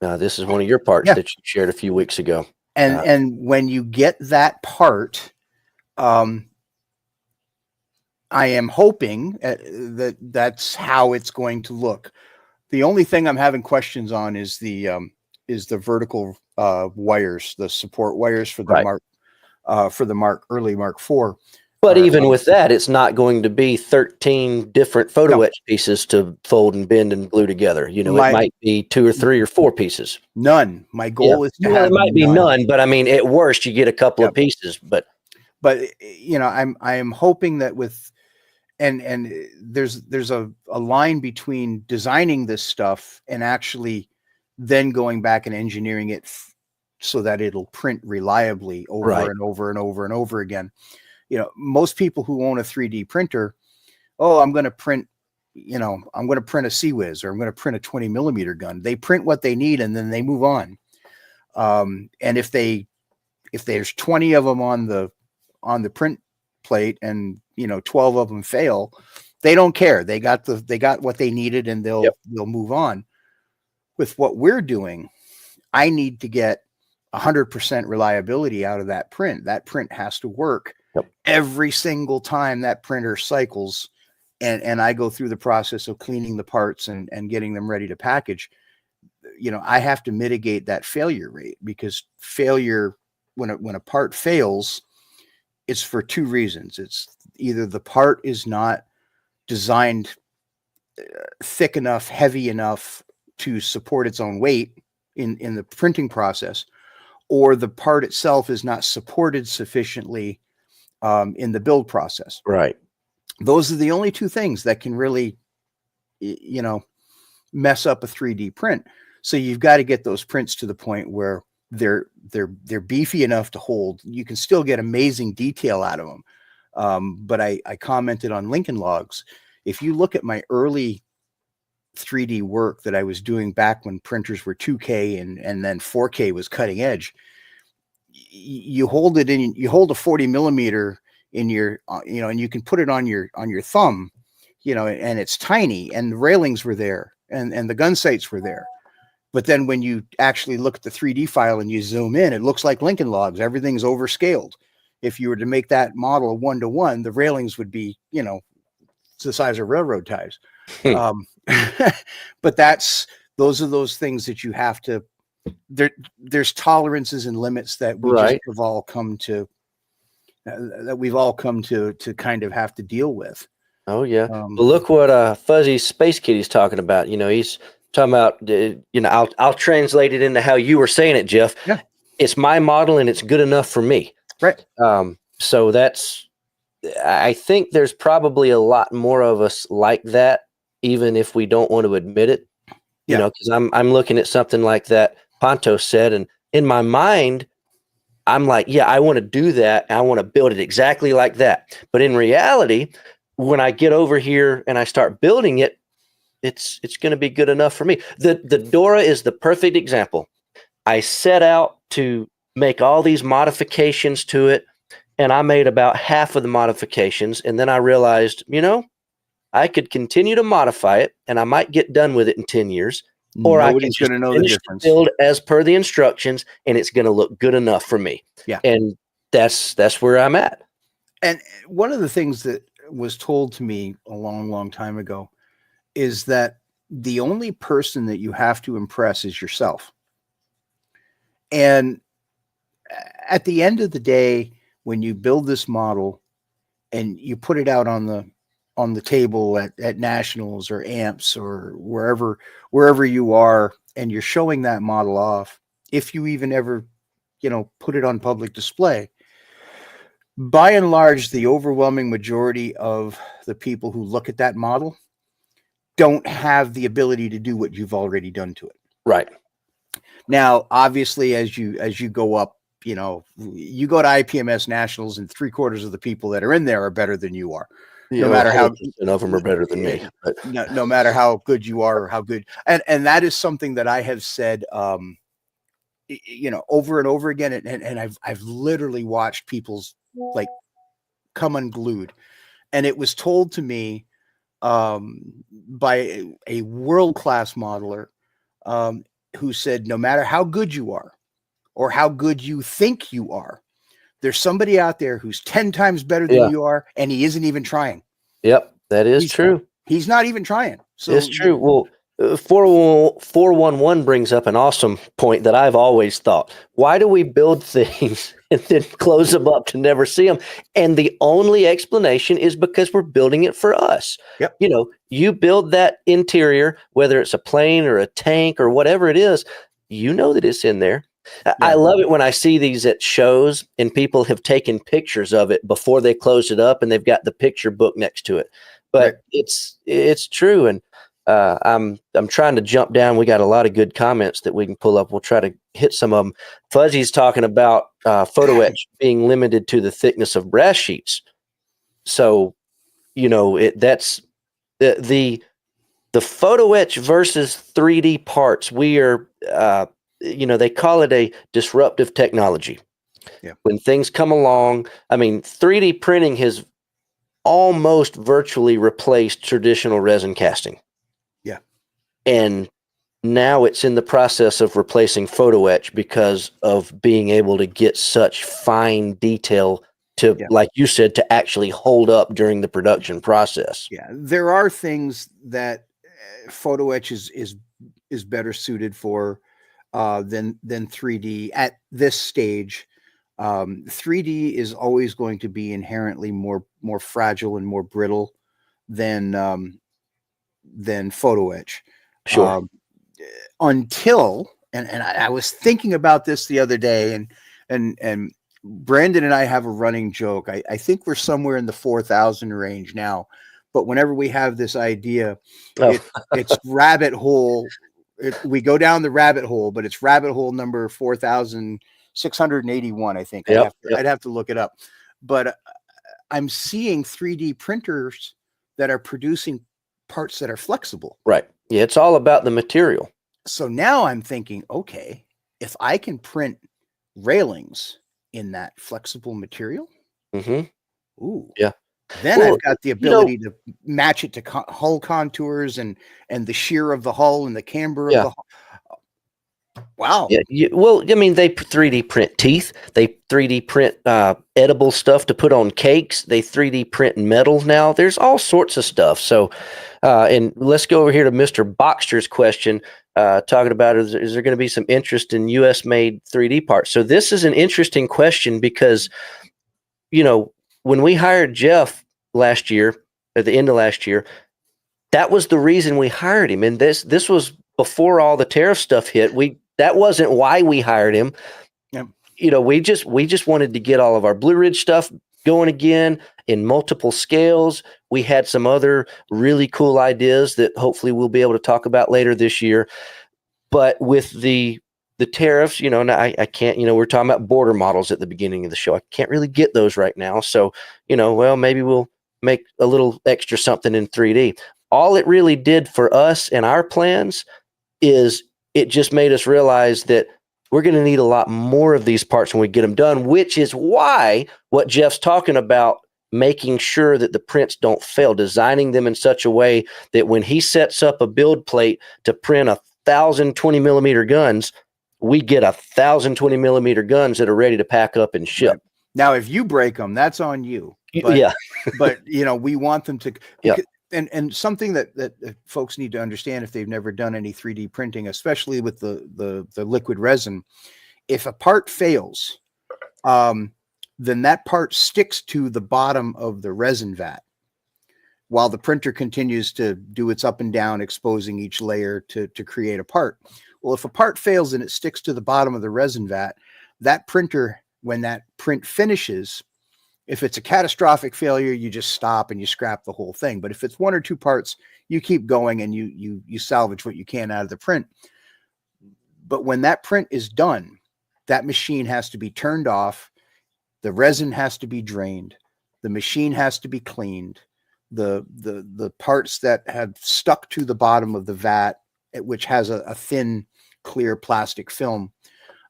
this is one of your parts that you shared a few weeks ago. And when you get that part, I am hoping that's how it's going to look. The only thing I'm having questions on is the vertical wires, the support wires for the early Mark IV. But even with that, it's not going to be 13 different photo etch pieces to fold and bend and glue together. It might be 2 or 3 or 4 pieces. None. My goal is to have it might be none, but I mean, at worst, you get a couple of pieces. But I'm hoping that with and there's a line between designing this stuff and actually then going back and engineering it so that it'll print reliably over and over and over and over again. Most people who own a 3D printer, I'm going to print, I'm going to print a CWiz, or I'm going to print a 20 millimeter gun. They print what they need and then they move on. And if there's 20 of them on the print plate and 12 of them fail, they don't care. They got what they needed, and they'll move on. With what we're doing, I need to get 100% reliability out of that print. That print has to work every single time that printer cycles, and I go through the process of cleaning the parts and getting them ready to package. I have to mitigate that failure rate, because failure, when a part fails, it's for 2 reasons. It's either the part is not designed thick enough, heavy enough to support its own weight in the printing process, or the part itself is not supported sufficiently in the build process. Right. Those are the only 2 things that can really, mess up a 3D print. So you've got to get those prints to the point where they're beefy enough to hold. You can still get amazing detail out of them. But I commented on Lincoln Logs. If you look at my early 3D work that I was doing back when printers were 2K and then 4K was cutting edge, you hold a 40 millimeter in your, and you can put it on your thumb, and it's tiny, and the railings were there, and the gun sights were there. But then when you actually look at the 3D file and you zoom in, it looks like Lincoln Logs. Everything's overscaled. If you were to make that model a 1-to-1, the railings would be, the size of railroad ties. But those are those things that you have to, there's tolerances and limits that we just have all come to, that we've all come to kind of have to deal with. Oh yeah. Um, Well, look what Fuzzy Space Kitty's talking about. He's talking about. I'll translate it into how you were saying it, Jeff. yeah, It's my model, and it's good enough for me. right. So that's. I think there's probably a lot more of us like that, even if we don't want to admit it. Yeah. Because I'm looking at something like that Ponto said, and in my mind, I'm like, yeah, I want to do that. I want to build it exactly like that. But in reality, when I get over here and I start building it, it's going to be good enough for me. The Dora is the perfect example. I set out to make all these modifications to it, and I made about half of the modifications, and then I realized, I could continue to modify it, and I might get done with it in 10 years, or I can Nobody's going just to know the finish the difference. build as per the instructions, and it's going to look good enough for me. Yeah. And that's where I'm at. And one of the things that was told to me a long, long time ago is that the only person that you have to impress is yourself. And at the end of the day, when you build this model and you put it out on the table at nationals or amps or wherever you are, and you're showing that model off, if you even ever, put it on public display, by and large, the overwhelming majority of the people who look at that model don't have the ability to do what you've already done to it. Right. Now, obviously, as you go up, you go to IPMS nationals, and 3/4 of the people that are in there are better than you are. No matter how 100% of them are better than me. But. No matter how good you are or how good, and that is something that I have said, over and over again, and I've literally watched people's like come unglued, and it was told to me by a world-class modeler who said, no matter how good you are or how good you think you are, there's somebody out there who's 10 times better than you are, and he isn't even trying. Yep, that is true. He's not even trying. So it's true. Well, 411 brings up an awesome point that I've always thought. Why do we build things and then close them up to never see them? And the only explanation is because we're building it for us. Yep. You build that interior, whether it's a plane or a tank or whatever it is, that it's in there. Yeah. I love it when I see these at shows and people have taken pictures of it before they close it up and they've got the picture book next to it. But it's true. And I'm trying to jump down. We got a lot of good comments that we can pull up. We'll try to hit some of them. Fuzzy's talking about photo etch being limited to the thickness of brass sheets. So, that's the photo etch versus 3D parts. We are, they call it a disruptive technology. Yeah. When things come along, 3D printing has almost virtually replaced traditional resin casting. Yeah. And now it's in the process of replacing photo etch because of being able to get such fine detail to, like you said, to actually hold up during the production process. Yeah. There are things that photo etch is better suited for than 3D at this stage. 3D is always going to be inherently more fragile and more brittle than photo etch. Sure. Until I was thinking about this the other day, and Brandon and I have a running joke. I think we're somewhere in the 4,000 range now, but whenever we have this idea, it's rabbit hole. We go down the rabbit hole, but it's rabbit hole number 4,681. I think. Yep, I'd have to look it up, but I'm seeing 3D printers that are producing parts that are flexible. Right. Yeah, it's all about the material. So now I'm thinking, okay, if I can print railings in that flexible material, ooh, yeah, then I've got the ability to match it to hull contours and the shear of the hull and the camber of the hull. Wow. Yeah. They 3D print teeth. They 3D print edible stuff to put on cakes. They 3D print metal now. There's all sorts of stuff. So, and let's go over here to Mr. Boxter's question, talking about is there going to be some interest in U.S. made 3D parts? So this is an interesting question because, when we hired Jeff last year, at the end of last year. That was the reason we hired him. And this was before all the tariff stuff hit. That wasn't why we hired him. Yep. We just wanted to get all of our Blue Ridge stuff going again in multiple scales. We had some other really cool ideas that hopefully we'll be able to talk about later this year. But with the tariffs, I can't, we're talking about border models at the beginning of the show. I can't really get those right now. So, maybe we'll make a little extra something in 3D. All it really did for us and our plans is it just made us realize that we're going to need a lot more of these parts when we get them done, which is why what Jeff's talking about, making sure that the prints don't fail, designing them in such a way that when he sets up a build plate to print 1,020 millimeter guns, we get 1,020 millimeter guns that are ready to pack up and ship. Right. Now, if you break them, that's on you. But, yeah. But, we want them to. Yeah. And something that folks need to understand if they've never done any 3D printing, especially with the liquid resin, if a part fails, then that part sticks to the bottom of the resin vat while the printer continues to do its up and down, exposing each layer to create a part. Well, if a part fails and it sticks to the bottom of the resin vat, that printer, when that print finishes, if it's a catastrophic failure, you just stop and you scrap the whole thing. But if it's one or two parts, you keep going and you salvage what you can out of the print. But when that print is done, that machine has to be turned off. The resin has to be drained. The machine has to be cleaned. The parts that have stuck to the bottom of the vat, which has a thin, clear plastic film,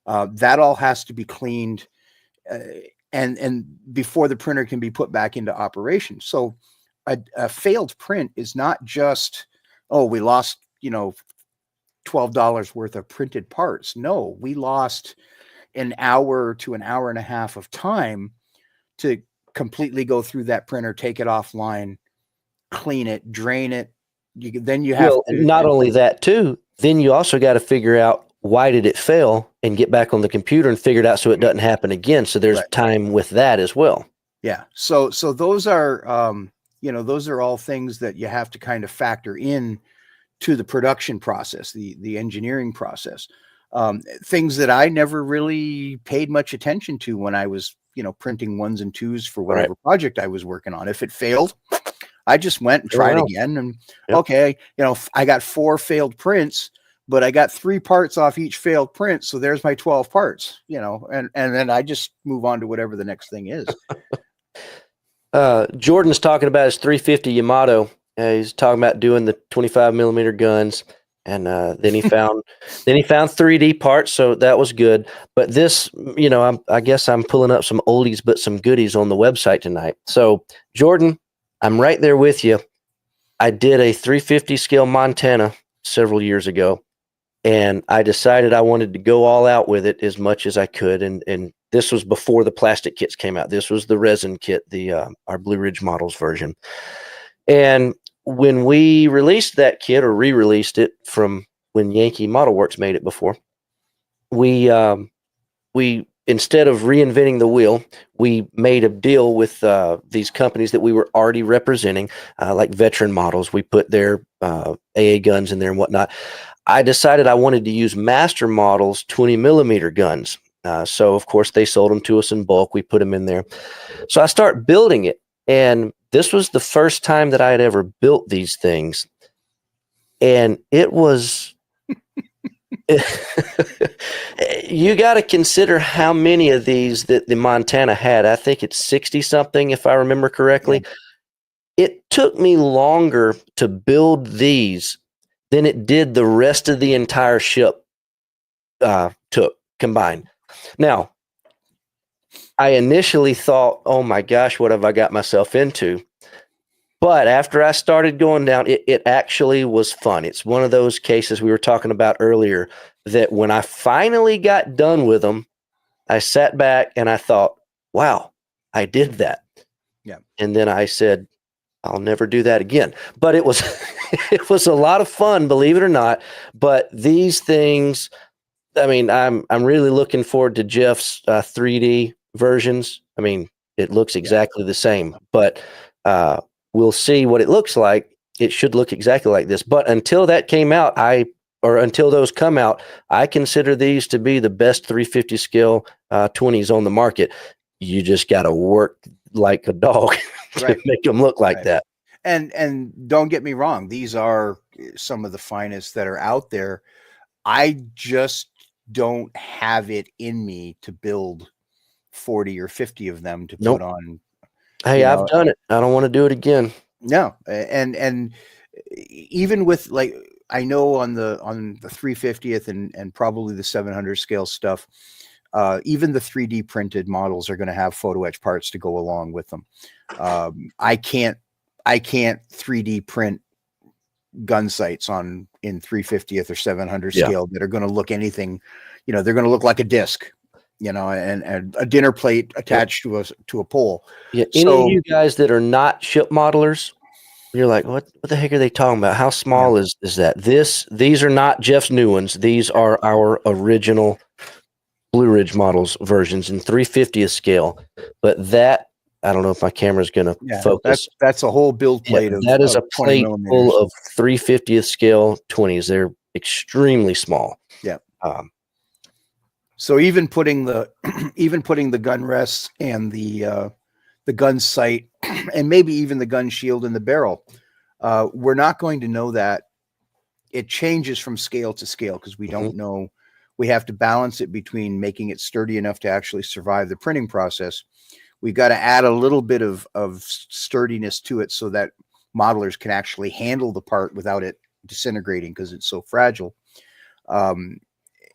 that all has to be cleaned. And before the printer can be put back into operation. So a failed print is not just, we lost, $12 worth of printed parts. No, we lost an hour to an hour and a half of time to completely go through that printer, take it offline, clean it, drain it. Then you have to. Not only that too, then you also got to figure out why did it fail and get back on the computer and figure it out so it doesn't happen again. So there's time with that as well. Yeah. So those are, those are all things that you have to kind of factor in to the production process, the engineering process. Things that I never really paid much attention to when I was, printing ones and twos for whatever project I was working on. If it failed, I just went and tried again. And okay, I got 4 failed prints, but I got 3 parts off each failed print. So there's my 12 parts, and then I just move on to whatever the next thing is. Jordan's talking about his 350 Yamato. He's talking about doing the 25 millimeter guns. And then he found 3D parts. So that was good. But this, I guess I'm pulling up some oldies, but some goodies on the website tonight. So Jordan, I'm right there with you. I did a 350 scale Montana several years ago. And I decided I wanted to go all out with it as much as I could. And this was before the plastic kits came out. This was the resin kit, our Blue Ridge Models version. And when we released that kit, or re-released it from when Yankee Model Works made it before, we instead of reinventing the wheel, we made a deal with these companies that we were already representing, like Veteran Models. We put their AA guns in there and whatnot. I decided I wanted to use Master Models 20 millimeter guns. So of course they sold them to us in bulk. We put them in there. So I start building it, and this was the first time that I had ever built these things. And it was, you got to consider how many of these that the Montana had. I think it's 60 something, if I remember correctly. Yeah. It took me longer to build these than it did the rest of the entire ship took combined. Now, I initially thought, oh my gosh, what have I got myself into? But after I started going down, it actually was fun. It's one of those cases we were talking about earlier that when I finally got done with them, I sat back and I thought, wow, I did that. Yeah. And then I said, I'll never do that again. But it was it was a lot of fun, believe it or not. But these things, I mean, I'm really looking forward to Jeff's 3D versions. I mean, it looks exactly the same, but we'll see what it looks like. It should look exactly like this. But until that came out, until those come out, I consider these to be the best 350 scale 20s on the market. You just got to work like a dog to make them look like that. And don't get me wrong, these are some of the finest that are out there. I just don't have it in me to build 40 or 50 of them to put on. Hey, I've done it. I don't want to do it again. No. And even with, like, I know on the 350th and probably the 700 scale stuff, even the 3D printed models are going to have photo etch parts to go along with them. I can't 3D print gun sights in 350th or 700 scale that are going to look anything, they're going to look like a disc, and a dinner plate attached to a pole. Yeah. Any of you guys that are not ship modelers, you're like, what the heck are they talking about? How small is that? These are not Jeff's new ones. These are our original Blue Ridge models versions in 350th scale. But that, I don't know if my camera's going to focus. That's a whole build plate of that is a plate millimeters. full of 350th scale 20s. They're extremely small. Yeah. So even putting the gun rests and the gun sight and maybe even the gun shield in the barrel, we're not going to know that. It changes from scale to scale because we don't know. We have to balance it between making it sturdy enough to actually survive the printing process. We've got to add a little bit of sturdiness to it so that modelers can actually handle the part without it disintegrating because it's so fragile. And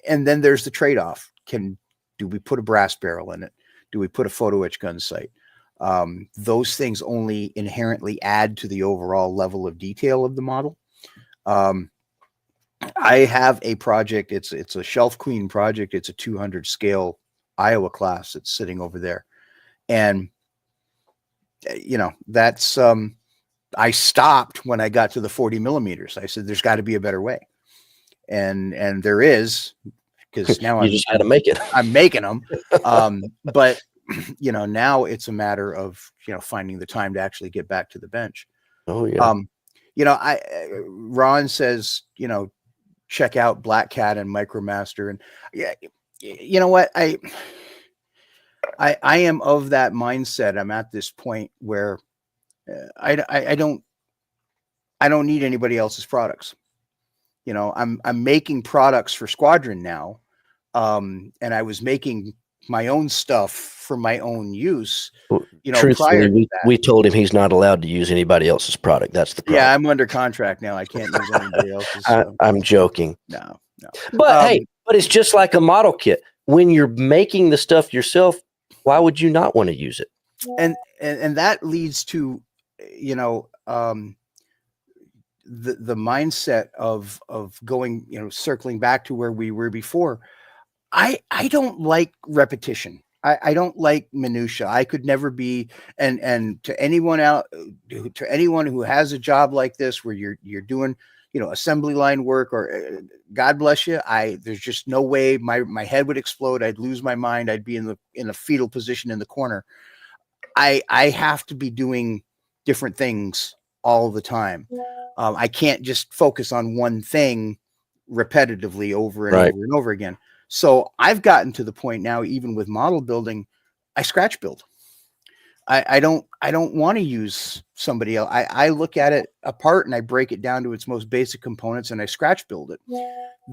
then there's the trade-off. Do we put a brass barrel in it? Do we put a photo etch gun sight? Those things only inherently add to the overall level of detail of the model. I have a project. It's a Shelf Queen project. It's a 200 scale Iowa class that's sitting over there. And, that's, I stopped when I got to the 40 millimeters. I said, there's got to be a better way. And there is, because now you just got to make it. I'm making them. But, now it's a matter of, finding the time to actually get back to the bench. Oh, yeah. Ron says, check out Black Cat and Micromaster. And you know what? I am of that mindset. I'm at this point where I don't need anybody else's products. I'm making products for Squadron now. And I was making my own stuff for my own use. Truthfully, we told him he's not allowed to use anybody else's product. That's the problem. Yeah, I'm under contract now. I can't use anybody else's. I'm joking. No. But hey, it's just like a model kit. When you're making the stuff yourself, why would you not want to use it? And that leads to, the mindset of going, circling back to where we were before. I don't like repetition. I don't like minutia. I could never be, and to anyone who has a job like this where you're doing, assembly line work or God bless you. There's just no way my head would explode. I'd lose my mind. I'd be in a fetal position in the corner. I have to be doing different things all the time. I can't just focus on one thing repetitively over and over and over again. So I've gotten to the point now, even with model building, I scratch build. I don't want to use somebody else. I look at it apart and I break it down to its most basic components and I scratch build it.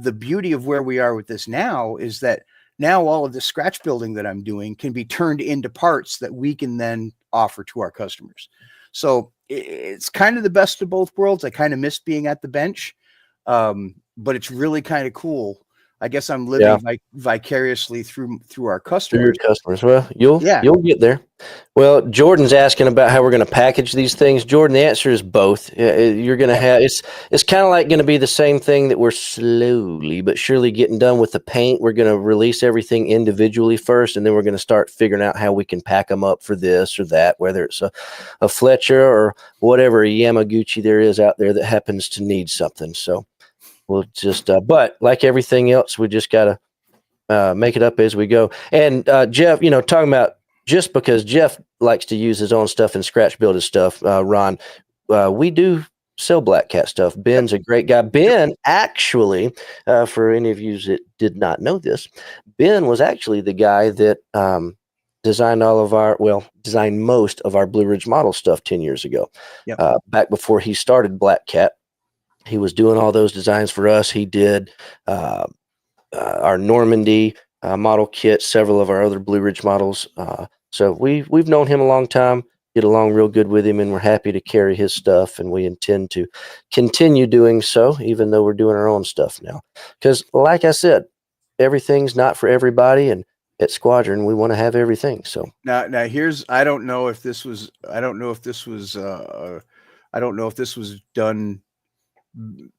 The beauty of where we are with this now is that now all of the scratch building that I'm doing can be turned into parts that we can then offer to our customers. So it's kind of the best of both worlds. I kind of miss being at the bench, but it's really kind of cool. I guess I'm living vicariously through our customers. Through your customers. Well, you'll get there. Well, Jordan's asking about how we're going to package these things. Jordan, the answer is both. You're going to have it's kind of like going to be the same thing that we're slowly but surely getting done with the paint. We're going to release everything individually first, and then we're going to start figuring out how we can pack them up for this or that, whether it's a Fletcher or whatever Yamaguchi there is out there that happens to need something. So we'll just, but like everything else, we just got to make it up as we go. And Jeff, talking about just because Jeff likes to use his own stuff and scratch build his stuff, Ron, we do sell Black Cat stuff. Ben's a great guy. Ben actually, for any of you that did not know this, Ben was actually the guy that designed designed most of our Blue Ridge model stuff 10 years ago. Yep. Back before he started Black Cat, he was doing all those designs for us. He did our Normandy model kit, several of our other Blue Ridge models. So we've known him a long time, get along real good with him, and we're happy to carry his stuff, and we intend to continue doing so, even though we're doing our own stuff now. Because, like I said, everything's not for everybody, and at Squadron, we want to have everything. So now here's, I don't know if this was done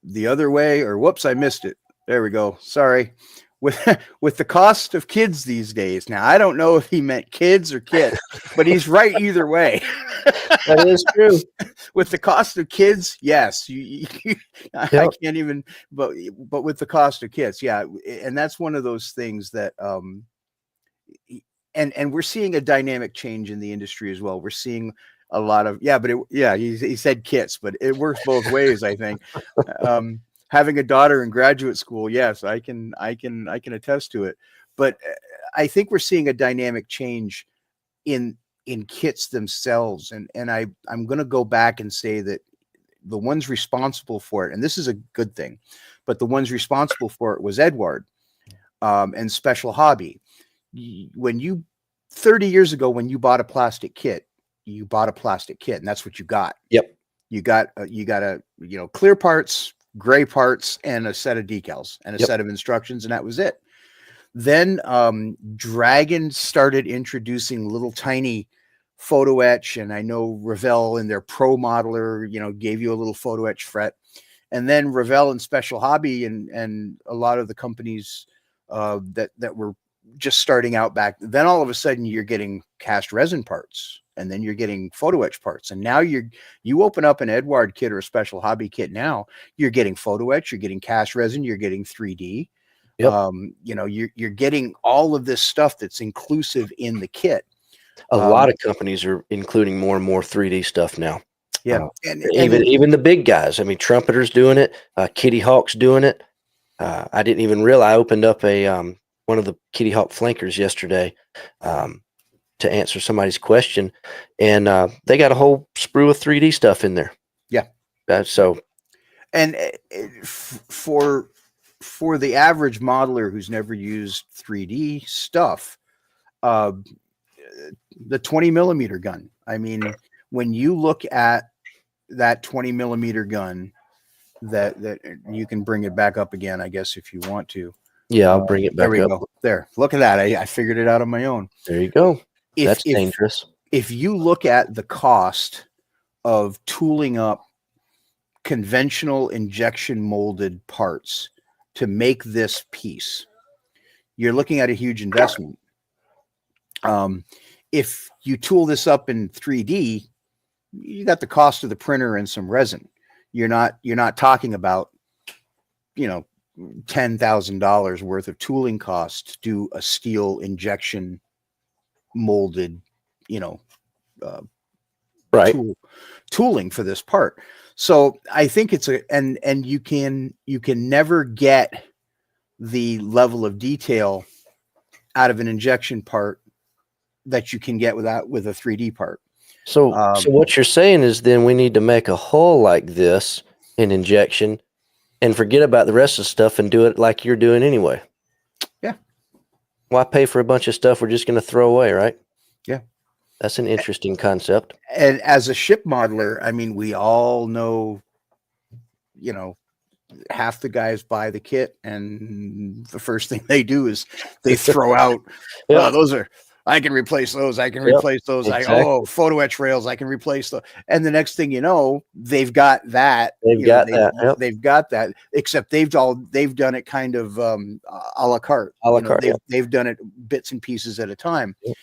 the other way, or whoops, I missed it. There we go. Sorry. With the cost of kids these days. Now, I don't know if he meant kids or kit, but he's right either way. that is true. With the cost of kids, yes. I can't even, but with the cost of kits, yeah. And that's one of those things that, and we're seeing a dynamic change in the industry as well. We're seeing a lot of, he said kits, but it works both ways, I think. Having a daughter in graduate school, yes, I can attest to it. But I think we're seeing a dynamic change in kits themselves, and I'm going to go back and say that the ones responsible for it, and this is a good thing, but the ones responsible for it was Edward and Special Hobby. 30 years ago, when you bought a plastic kit, you bought a plastic kit, and that's what you got. Yep. You got a clear parts, gray parts, and a set of decals and a set of instructions, and that was it. Then Dragon started introducing little tiny photo etch, and I know Revell in their Pro Modeler, gave you a little photo etch fret. And then Revell and Special Hobby and a lot of the companies that were just starting out back then, all of a sudden you're getting cast resin parts, and then you're getting photo etch parts. And now you open up an Edward kit or a Special Hobby kit, now you're getting photo etch, you're getting cast resin, you're getting 3D. Yep. You're getting all of this stuff that's inclusive in the kit. A lot of companies are including more and more 3D stuff now. Yeah. Even the big guys. I mean, Trumpeter's doing it. Kitty Hawk's doing it. I didn't even realize I opened up one of the Kitty Hawk flankers yesterday to answer somebody's question, and they got a whole sprue of 3D stuff in there. Yeah. And for the average modeler who's never used 3D stuff, the 20 millimeter gun. I mean, when you look at that 20 millimeter gun, that you can bring it back up again, I guess, if you want to. Yeah, I'll bring it back up. There we go. There. Look at that. I figured it out on my own. There you go. That's dangerous. If you look at the cost of tooling up conventional injection molded parts to make this piece, you're looking at a huge investment. If you tool this up in 3D, you got the cost of the printer and some resin. You're not talking about, $10,000 worth of tooling costs to do a steel injection molded, right, tooling for this part. So I think it's and you can never get the level of detail out of an injection part that you can get with a 3D part. So what you're saying is then we need to make a hull like this in injection and forget about the rest of the stuff and do it like you're doing anyway. Yeah. Why pay for a bunch of stuff we're just going to throw away, right? Yeah. That's an interesting concept. And as a ship modeler, I mean, we all know, half the guys buy the kit and the first thing they do is they throw out, I can replace those. I can replace those. Exactly. Photo etch rails. I can replace those. And the next thing you know, they've got that. They've got that. Except they've done it kind of a la carte. They've done it bits and pieces at a time. Yep.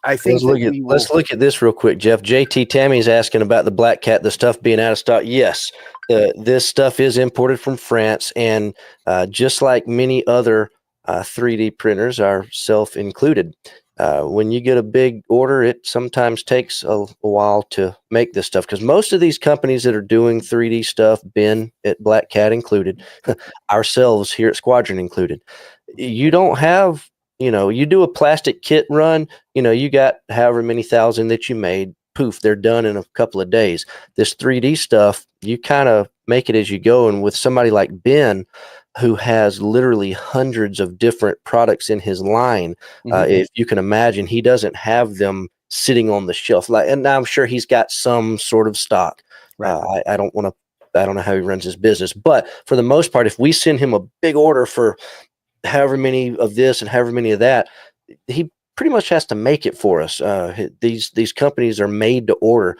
I think let's look at this real quick, Jeff. JT Tammy's asking about the Black Cat, the stuff being out of stock. Yes, this stuff is imported from France, and just like many other 3D printers, are self-included. when you get a big order, it sometimes takes a while to make this stuff, because most of these companies that are doing 3D stuff, Ben at Black Cat included, ourselves here at Squadron included, you don't have, you do a plastic kit run, you got however many thousand that you made, poof, they're done in a couple of days. This 3D stuff, you kind of make it as you go. And with somebody like Ben, who has literally hundreds of different products in his line, if you can imagine, he doesn't have them sitting on the shelf. And I'm sure he's got some sort of stock. Right. I don't know how he runs his business, but for the most part, if we send him a big order for however many of this and however many of that, he pretty much has to make it for us. These companies are made to order.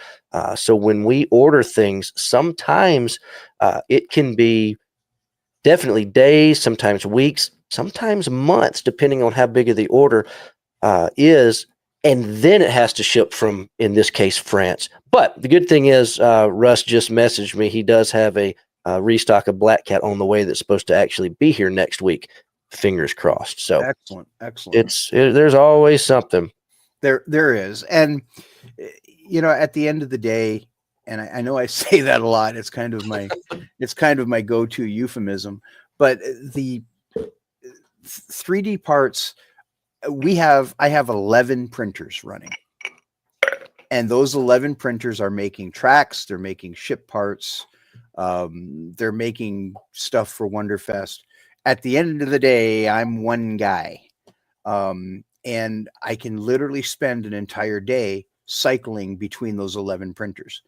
So when we order things, sometimes it can be definitely days, sometimes weeks, sometimes months, depending on how big of the order is. And then it has to ship from, in this case, France. But the good thing is, Russ just messaged me. He does have a restock of Black Cat on the way that's supposed to actually be here next week. Fingers crossed. So excellent. There's always something. There is. And, at the end of the day, and I know I say that a lot, it's kind of my go-to euphemism, but the 3D parts, I have 11 printers running, and those 11 printers are making tracks. They're making ship parts. They're making stuff for Wonderfest. At the end of the day, I'm one guy. And I can literally spend an entire day cycling between those 11 printers.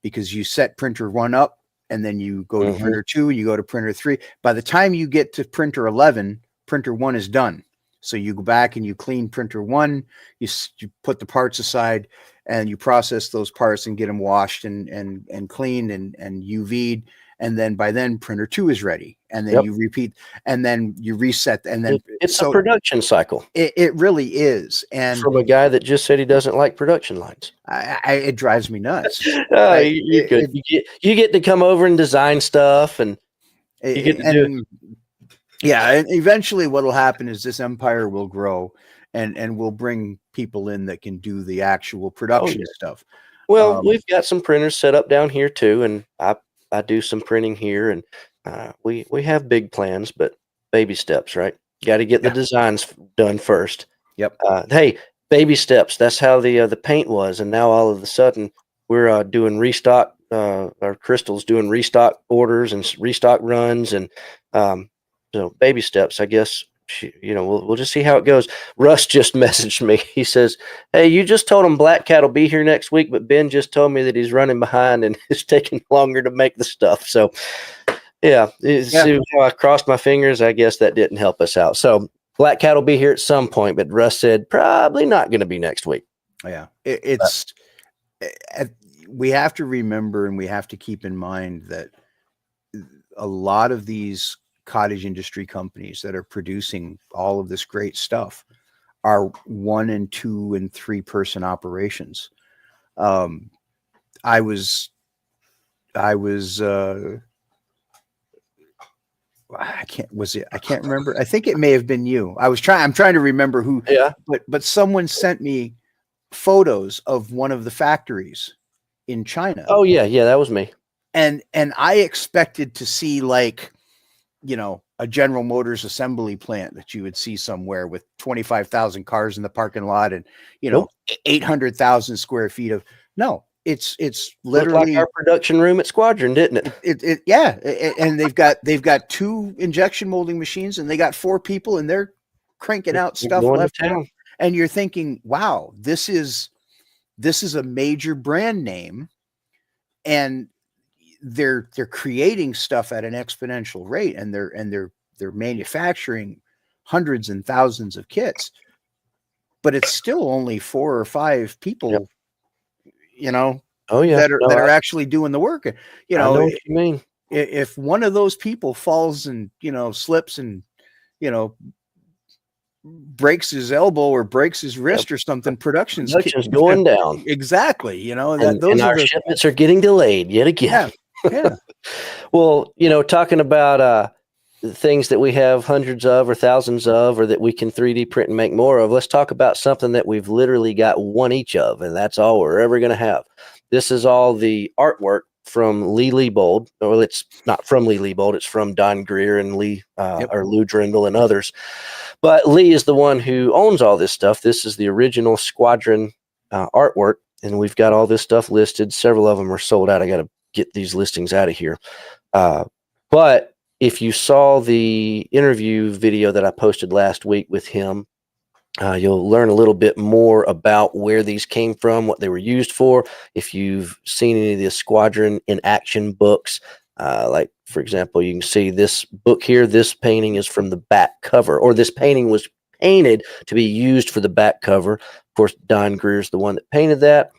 Because you set printer 1 up, and then you go to printer 2, and you go to printer 3. By the time you get to printer 11, printer 1 is done. So you go back and you clean printer 1, you put the parts aside, and you process those parts and get them washed and cleaned and UV'd. And then by then printer 2 is ready, and then you repeat, and then you reset, and then it's a production cycle. It really is. And from a guy that just said he doesn't like production lines, it drives me nuts. You get to come over and design stuff, and you get to do. Yeah, and eventually what will happen is this empire will grow, and we'll bring people in that can do the actual production stuff. Well, we've got some printers set up down here too, and I do some printing here, and we have big plans, but baby steps, right? Got to get the designs done first. Yep. Hey, baby steps. That's how the paint was, and now all of a sudden we're doing restock. Our Crystal's doing restock orders and restock runs, and so baby steps. I guess we'll just see how it goes. Russ just messaged me. He says, "Hey, you just told him Black Cat will be here next week, but Ben just told me that he's running behind and it's taking longer to make the stuff." So, see how I crossed my fingers. I guess that didn't help us out. So Black Cat will be here at some point, but Russ said probably not going to be next week. Yeah, we have to remember, and we have to keep in mind that a lot of these cottage industry companies that are producing all of this great stuff are 1 and 2 and 3 person operations. I can't remember. I think it may have been you. I'm trying to remember who, but someone sent me photos of one of the factories in China. Oh yeah. That was me. And I expected to see a General Motors assembly plant that you would see somewhere with 25,000 cars in the parking lot and 800,000 square feet of it's literally like our production room at Squadron, didn't it? And they've got 2 injection molding machines, and they got 4 people, and they're cranking out stuff left and right. And you're thinking, wow, this is a major brand name, and they're creating stuff at an exponential rate, and they're manufacturing hundreds and thousands of kits, but it's still only 4 or 5 people, that are actually doing the work. I know what you mean. If one of those people falls and slips and breaks his elbow or breaks his wrist or something, production's going down. Exactly. And our shipments are getting delayed yet again. Yeah. Well, talking about things that we have hundreds of or thousands of, or that we can 3D print and make more of, let's talk about something that we've literally got one each of, and that's all we're ever going to have. This is all the artwork from Lee Leibold. Well, it's not from Lee Leibold. It's from Don Greer and or Lou Drindle and others. But Lee is the one who owns all this stuff. This is the original Squadron artwork, and we've got all this stuff listed. Several of them are sold out. I got to get these listings out of here. But if you saw the interview video that I posted last week with him, you'll learn a little bit more about where these came from, what they were used for. If you've seen any of the Squadron in action books, like, for example, you can see this book here. This painting is from the back cover, or this painting was painted to be used for the back cover. Of course, Don Greer's the one that painted that.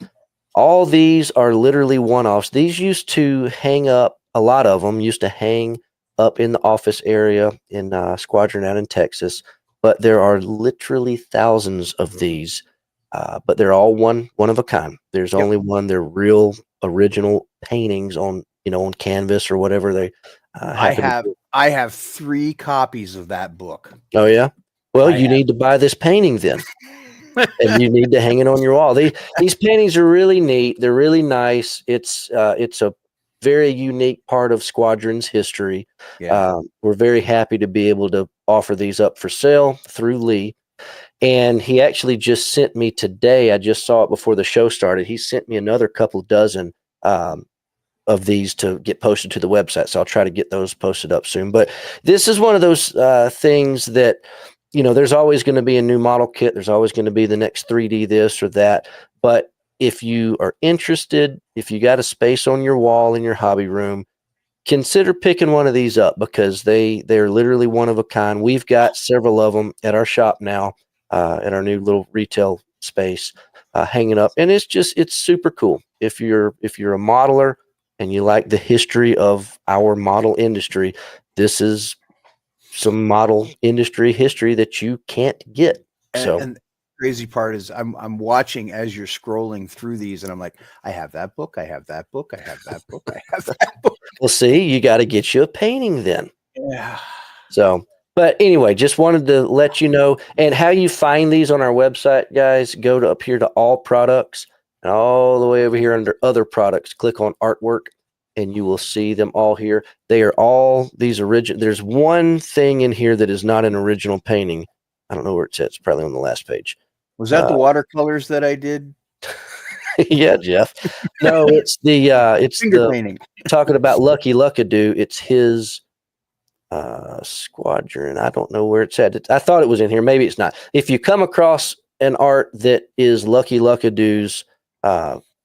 All these are literally one-offs. These used to hang up, a lot of them used to hang up in the office area in Squadron out in Texas. But there are literally thousands of these, but they're all one of a kind. There's only one. They're real original paintings on canvas or whatever they I have 3 copies of that book. Oh yeah. Well, you need to buy this painting then, and you need to hang it on your wall. These paintings are really neat. They're really nice. It's a very unique part of Squadron's history. Yeah. We're very happy to be able to offer these up for sale through Lee. And he actually just sent me today, I just saw it before the show started, he sent me another couple dozen of these to get posted to the website. So I'll try to get those posted up soon. But this is one of those things that, there's always going to be a new model kit. There's always going to be the next 3D this or that. But if you are interested, if you got a space on your wall in your hobby room, consider picking one of these up, because they're literally one of a kind. We've got several of them at our shop now, at our new little retail space, hanging up, and it's super cool. If you're a modeler and you like the history of our model industry, this is some model industry history that you can't get. And the crazy part is I'm watching as you're scrolling through these, and I'm like, I have that book, I have that book, I have that book, I have that book. Well, see, you got to get you a painting then. Yeah. So, but anyway, just wanted to let you know. And how you find these on our website, guys, go to up here to all products, and all the way over here under other products, click on artwork, and you will see them all here. They are all these original. There's one thing in here that is not an original painting. I don't know where it's at. It's probably on the last page. Was that the watercolors that I did? Yeah, Jeff. No, it's finger painting. Talking about Lucky Luckadoo. It's his Squadron. I don't know where it's at. I thought it was in here. Maybe it's not. If you come across an art that is Lucky Luckadoo's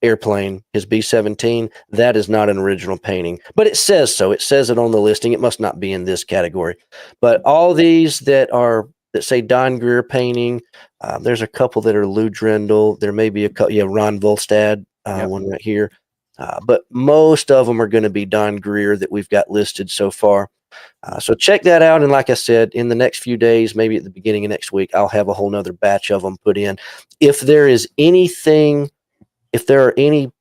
airplane, his B-17, that is not an original painting, but it says so. It says it on the listing. It must not be in this category. But all these that say Don Greer painting, there's a couple that are Lou Drindle. There may be a couple, Ron Volstad, one right here. But most of them are going to be Don Greer that we've got listed so far. So check that out. And like I said, in the next few days, maybe at the beginning of next week, I'll have a whole nother batch of them put in. If there are any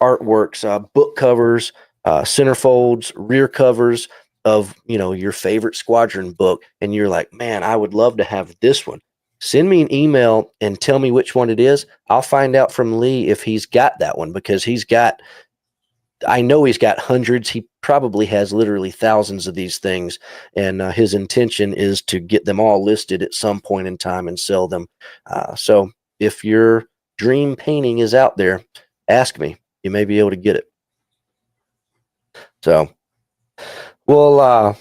artworks, book covers, centerfolds, rear covers of, your favorite Squadron book, and you're like, man, I would love to have this one, send me an email and tell me which one it is. I'll find out from Lee if he's got that one, because I know he's got hundreds. He probably has literally thousands of these things, and his intention is to get them all listed at some point in time and sell them. So if your dream painting is out there, ask me. You may be able to get it. So, well,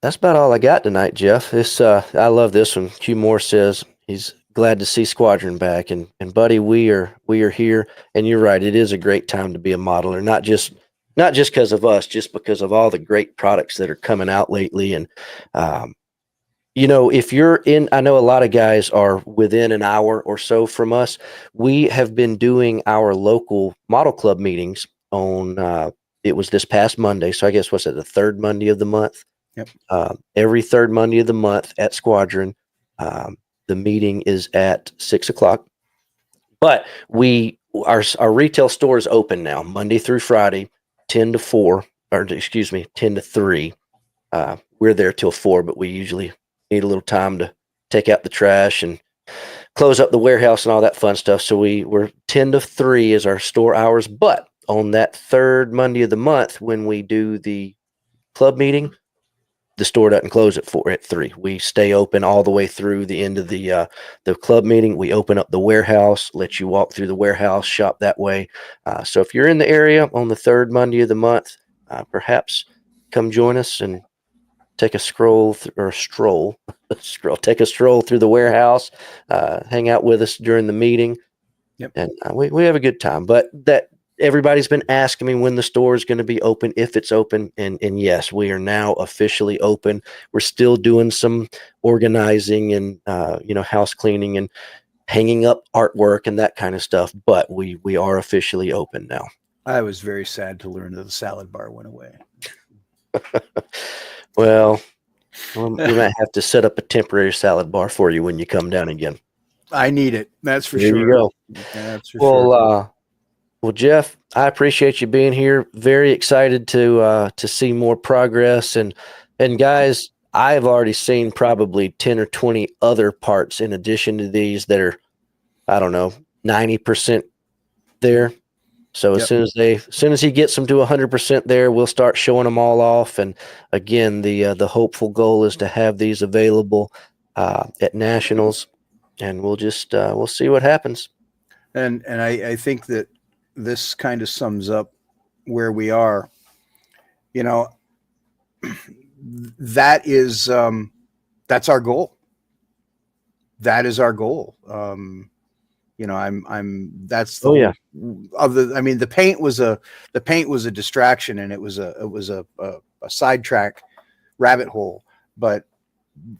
that's about all I got tonight, Jeff. I love this one. Q Moore says he's glad to see Squadron back, and buddy, we are here. And you're right, it is a great time to be a modeler, not just because of us, just because of all the great products that are coming out lately. And if you're in, I know a lot of guys are within an hour or so from us. We have been doing our local model club meetings on. It was this past Monday, so I guess what's it, the third Monday of the month? Yep. Every third Monday of the month at Squadron. The meeting is at 6:00. But our retail store is open now, Monday through Friday, 10 to 4, or excuse me, 10 to 3. We're there till 4, but we usually need a little time to take out the trash and close up the warehouse and all that fun stuff. So we're 10 to 3 is our store hours. But on that third Monday of the month, when we do the club meeting, the store doesn't close at 3. We stay open all the way through the end of the club meeting. We open up the warehouse, let you walk through the warehouse, shop that way. So if you're in the area on the third Monday of the month, perhaps come join us and take a stroll, take a stroll through the warehouse, hang out with us during the meeting. Yep. And we have a good time. But that everybody's been asking me when the store is going to be open, if it's open. And yes, we are now officially open. We're still doing some organizing and, house cleaning and hanging up artwork and that kind of stuff. But we are officially open now. I was very sad to learn that the salad bar went away. Well, we might have to set up a temporary salad bar for you when you come down again. I need it. That's for there sure. You go. That's for sure. Well, Jeff, I appreciate you being here. Very excited to see more progress. And guys, I've already seen probably 10 or 20 other parts in addition to these that are, I don't know, 90% there. So as soon as he gets them to 100% there, we'll start showing them all off. And again, the hopeful goal is to have these available at nationals, and we'll see what happens. And I think that this kind of sums up where we are. That is that's our goal. That is our goal. That's the the paint was a distraction, and it was a sidetrack rabbit hole. But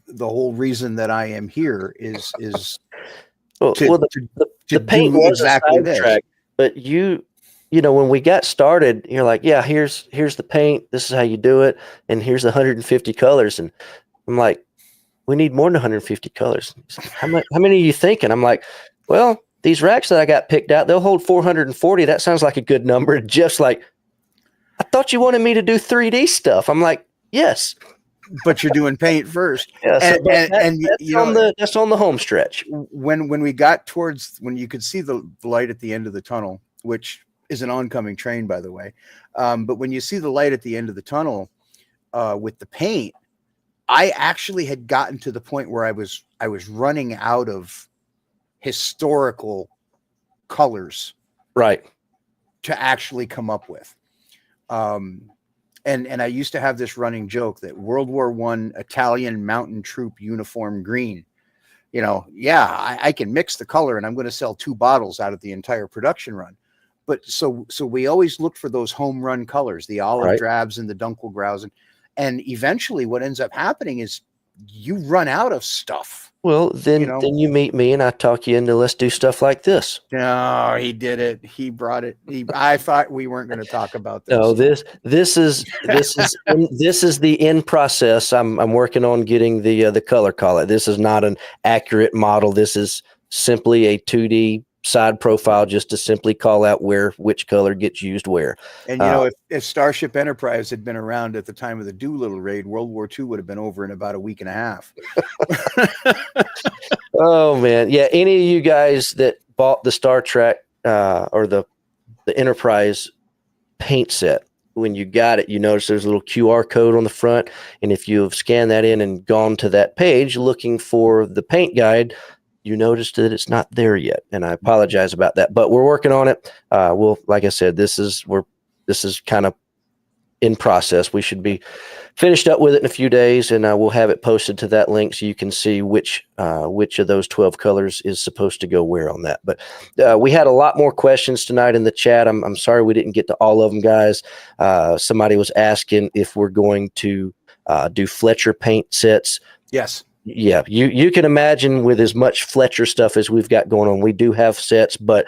the whole reason that I am here is the paint was exactly a sidetrack. But when we got started, you're like, yeah, here's the paint. This is how you do it, and here's 150 colors. And I'm like, we need more than 150 colors. How many are you thinking? I'm like, well, these racks that I got picked out, they'll hold 440. That sounds like a good number. Jeff's like, I thought you wanted me to do 3D stuff. I'm like, yes. But you're doing paint first. Yeah, that's on the home stretch. When we got towards when you could see the light at the end of the tunnel, which is an oncoming train, by the way. But when you see the light at the end of the tunnel with the paint, I actually had gotten to the point where I was running out of historical colors, right, to actually come up with. And I used to have this running joke that World War I Italian mountain troop uniform green, I can mix the color and I'm going to sell 2 bottles out of the entire production run. But so we always looked for those home run colors, the olive drabs and the dunkelgraus. And eventually what ends up happening is you run out of stuff. Well, then you meet me and I talk you into let's do stuff like this. No, he did it. He brought it. I thought we weren't going to talk about this. No, this is the end process. I'm working on getting the color collet. This is not an accurate model. This is simply a 2D side profile just to simply call out which color gets used where. And if Starship Enterprise had been around at the time of the Doolittle raid, World War II would have been over in about a week and a half. Oh man, yeah. Any of you guys that bought the Star Trek or the Enterprise paint set, when you got it, you notice there's a little QR code on the front, and if you have scanned that in and gone to that page looking for the paint guide, you noticed that it's not there yet, and I apologize about that. But we're working on it. Like I said, this is kind of in process. We should be finished up with it in a few days, and we'll have it posted to that link so you can see which of those 12 colors is supposed to go where on that. But we had a lot more questions tonight in the chat. I'm sorry we didn't get to all of them, guys. Somebody was asking if we're going to do Fletcher paint sets. Yes. Yeah, you can imagine with as much Fletcher stuff as we've got going on, we do have sets, but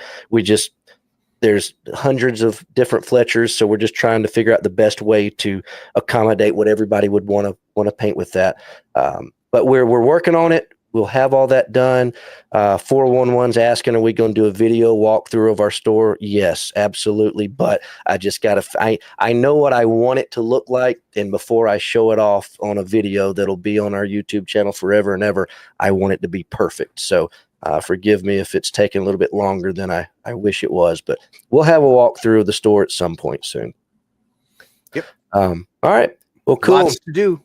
there's hundreds of different Fletchers, so we're just trying to figure out the best way to accommodate what everybody would want to paint with that. But we're working on it. we'll have all that done. 411's asking, are we going to do a video walkthrough of our store? Yes, absolutely. But I just got to, I know what I want it to look like. And before I show it off on a video that'll be on our YouTube channel forever and ever, I want it to be perfect. So forgive me if it's taking a little bit longer than I wish it was, but we'll have a walkthrough of the store at some point soon. Yep. All right. Well, cool.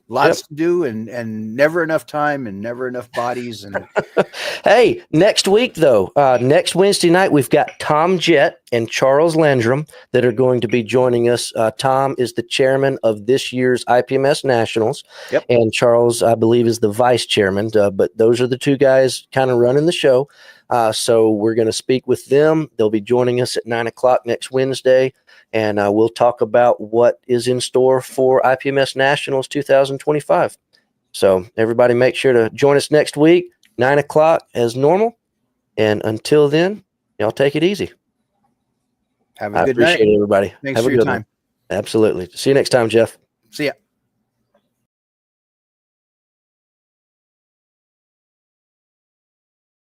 Lots to do, and never enough time and never enough bodies. And hey, next week though, next Wednesday night, we've got Tom Jett and Charles Landrum that are going to be joining us. Tom is the chairman of this year's IPMS Nationals, and Charles, I believe, is the vice chairman. But those are the two guys kind of running the show. So we're going to speak with them. They'll be joining us at 9:00 next Wednesday. And we'll talk about what is in store for IPMS Nationals 2025. So everybody make sure to join us next week, 9:00 as normal. And until then, y'all take it easy. Have a good night. I appreciate it, everybody. Thanks for your time. Absolutely. See you next time, Jeff. See ya.